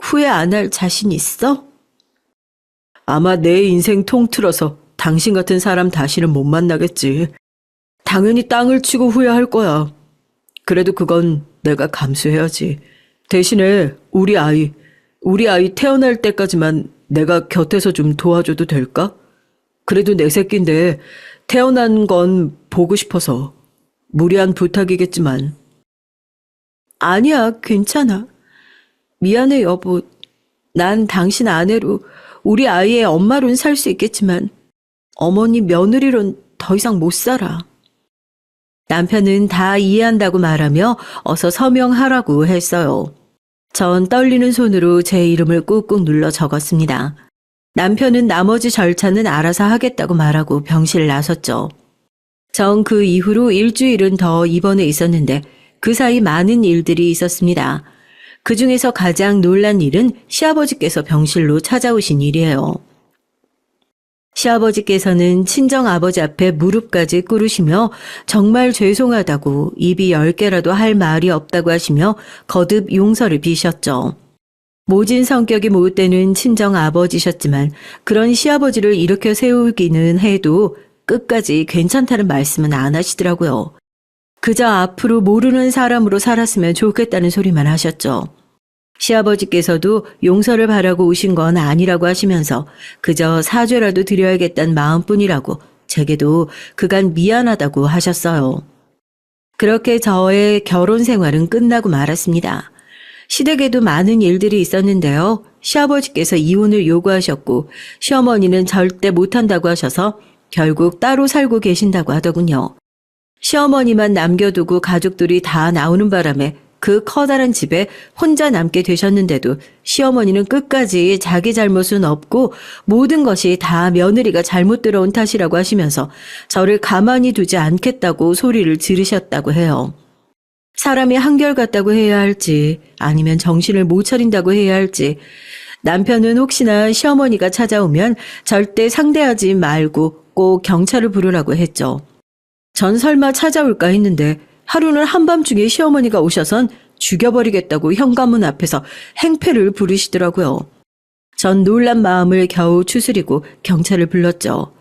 Speaker 1: 후회 안 할 자신 있어? 아마 내 인생 통틀어서 당신 같은 사람 다시는 못 만나겠지. 당연히 땅을 치고 후회할 거야. 그래도 그건 내가 감수해야지. 대신에 우리 아이 태어날 때까지만 내가 곁에서 좀 도와줘도 될까? 그래도 내 새끼인데 태어난 건 보고 싶어서. 무리한 부탁이겠지만. 아니야, 괜찮아. 미안해, 여보. 난 당신 아내로 우리 아이의 엄마로는 살 수 있겠지만 어머니 며느리론 더 이상 못 살아. 남편은 다 이해한다고 말하며 어서 서명하라고 했어요. 전 떨리는 손으로 제 이름을 꾹꾹 눌러 적었습니다. 남편은 나머지 절차는 알아서 하겠다고 말하고 병실을 나섰죠. 전 그 이후로 일주일은 더 입원해 있었는데 그 사이 많은 일들이 있었습니다. 그 중에서 가장 놀란 일은 시아버지께서 병실로 찾아오신 일이에요. 시아버지께서는 친정아버지 앞에 무릎까지 꿇으시며 정말 죄송하다고 입이 10개라도 할 말이 없다고 하시며 거듭 용서를 비셨죠. 모진 성격이 못되는 친정아버지셨지만 그런 시아버지를 일으켜 세우기는 해도 끝까지 괜찮다는 말씀은 안 하시더라고요. 그저 앞으로 모르는 사람으로 살았으면 좋겠다는 소리만 하셨죠. 시아버지께서도 용서를 바라고 오신 건 아니라고 하시면서 그저 사죄라도 드려야겠다는 마음뿐이라고 제게도 그간 미안하다고 하셨어요. 그렇게 저의 결혼 생활은 끝나고 말았습니다. 시댁에도 많은 일들이 있었는데요. 시아버지께서 이혼을 요구하셨고 시어머니는 절대 못한다고 하셔서 결국 따로 살고 계신다고 하더군요. 시어머니만 남겨두고 가족들이 다 나오는 바람에 그 커다란 집에 혼자 남게 되셨는데도 시어머니는 끝까지 자기 잘못은 없고 모든 것이 다 며느리가 잘못 들어온 탓이라고 하시면서 저를 가만히 두지 않겠다고 소리를 지르셨다고 해요. 사람이 한결같다고 해야 할지 아니면 정신을 못 차린다고 해야 할지 남편은 혹시나 시어머니가 찾아오면 절대 상대하지 말고 꼭 경찰을 부르라고 했죠. 전 설마 찾아올까 했는데 하루는 한밤중에 시어머니가 오셔선 죽여버리겠다고 현관문 앞에서 행패를 부르시더라고요. 전 놀란 마음을 겨우 추스리고 경찰을 불렀죠.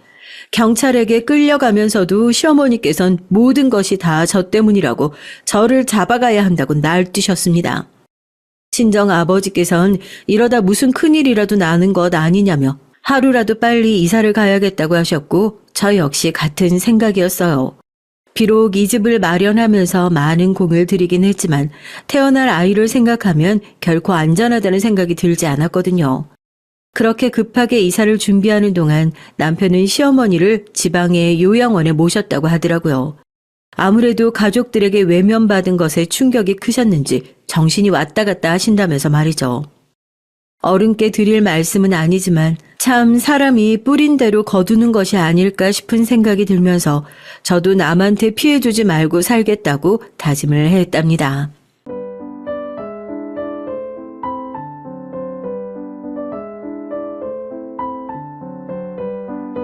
Speaker 1: 경찰에게 끌려가면서도 시어머니께선 모든 것이 다 저 때문이라고 저를 잡아가야 한다고 날뛰셨습니다. 친정 아버지께선 이러다 무슨 큰일이라도 나는 것 아니냐며 하루라도 빨리 이사를 가야겠다고 하셨고 저 역시 같은 생각이었어요. 비록 이 집을 마련하면서 많은 공을 들이긴 했지만 태어날 아이를 생각하면 결코 안전하다는 생각이 들지 않았거든요. 그렇게 급하게 이사를 준비하는 동안 남편은 시어머니를 지방의 요양원에 모셨다고 하더라고요. 아무래도 가족들에게 외면받은 것에 충격이 크셨는지 정신이 왔다 갔다 하신다면서 말이죠. 어른께 드릴 말씀은 아니지만 참 사람이 뿌린 대로 거두는 것이 아닐까 싶은 생각이 들면서 저도 남한테 피해주지 말고 살겠다고 다짐을 했답니다.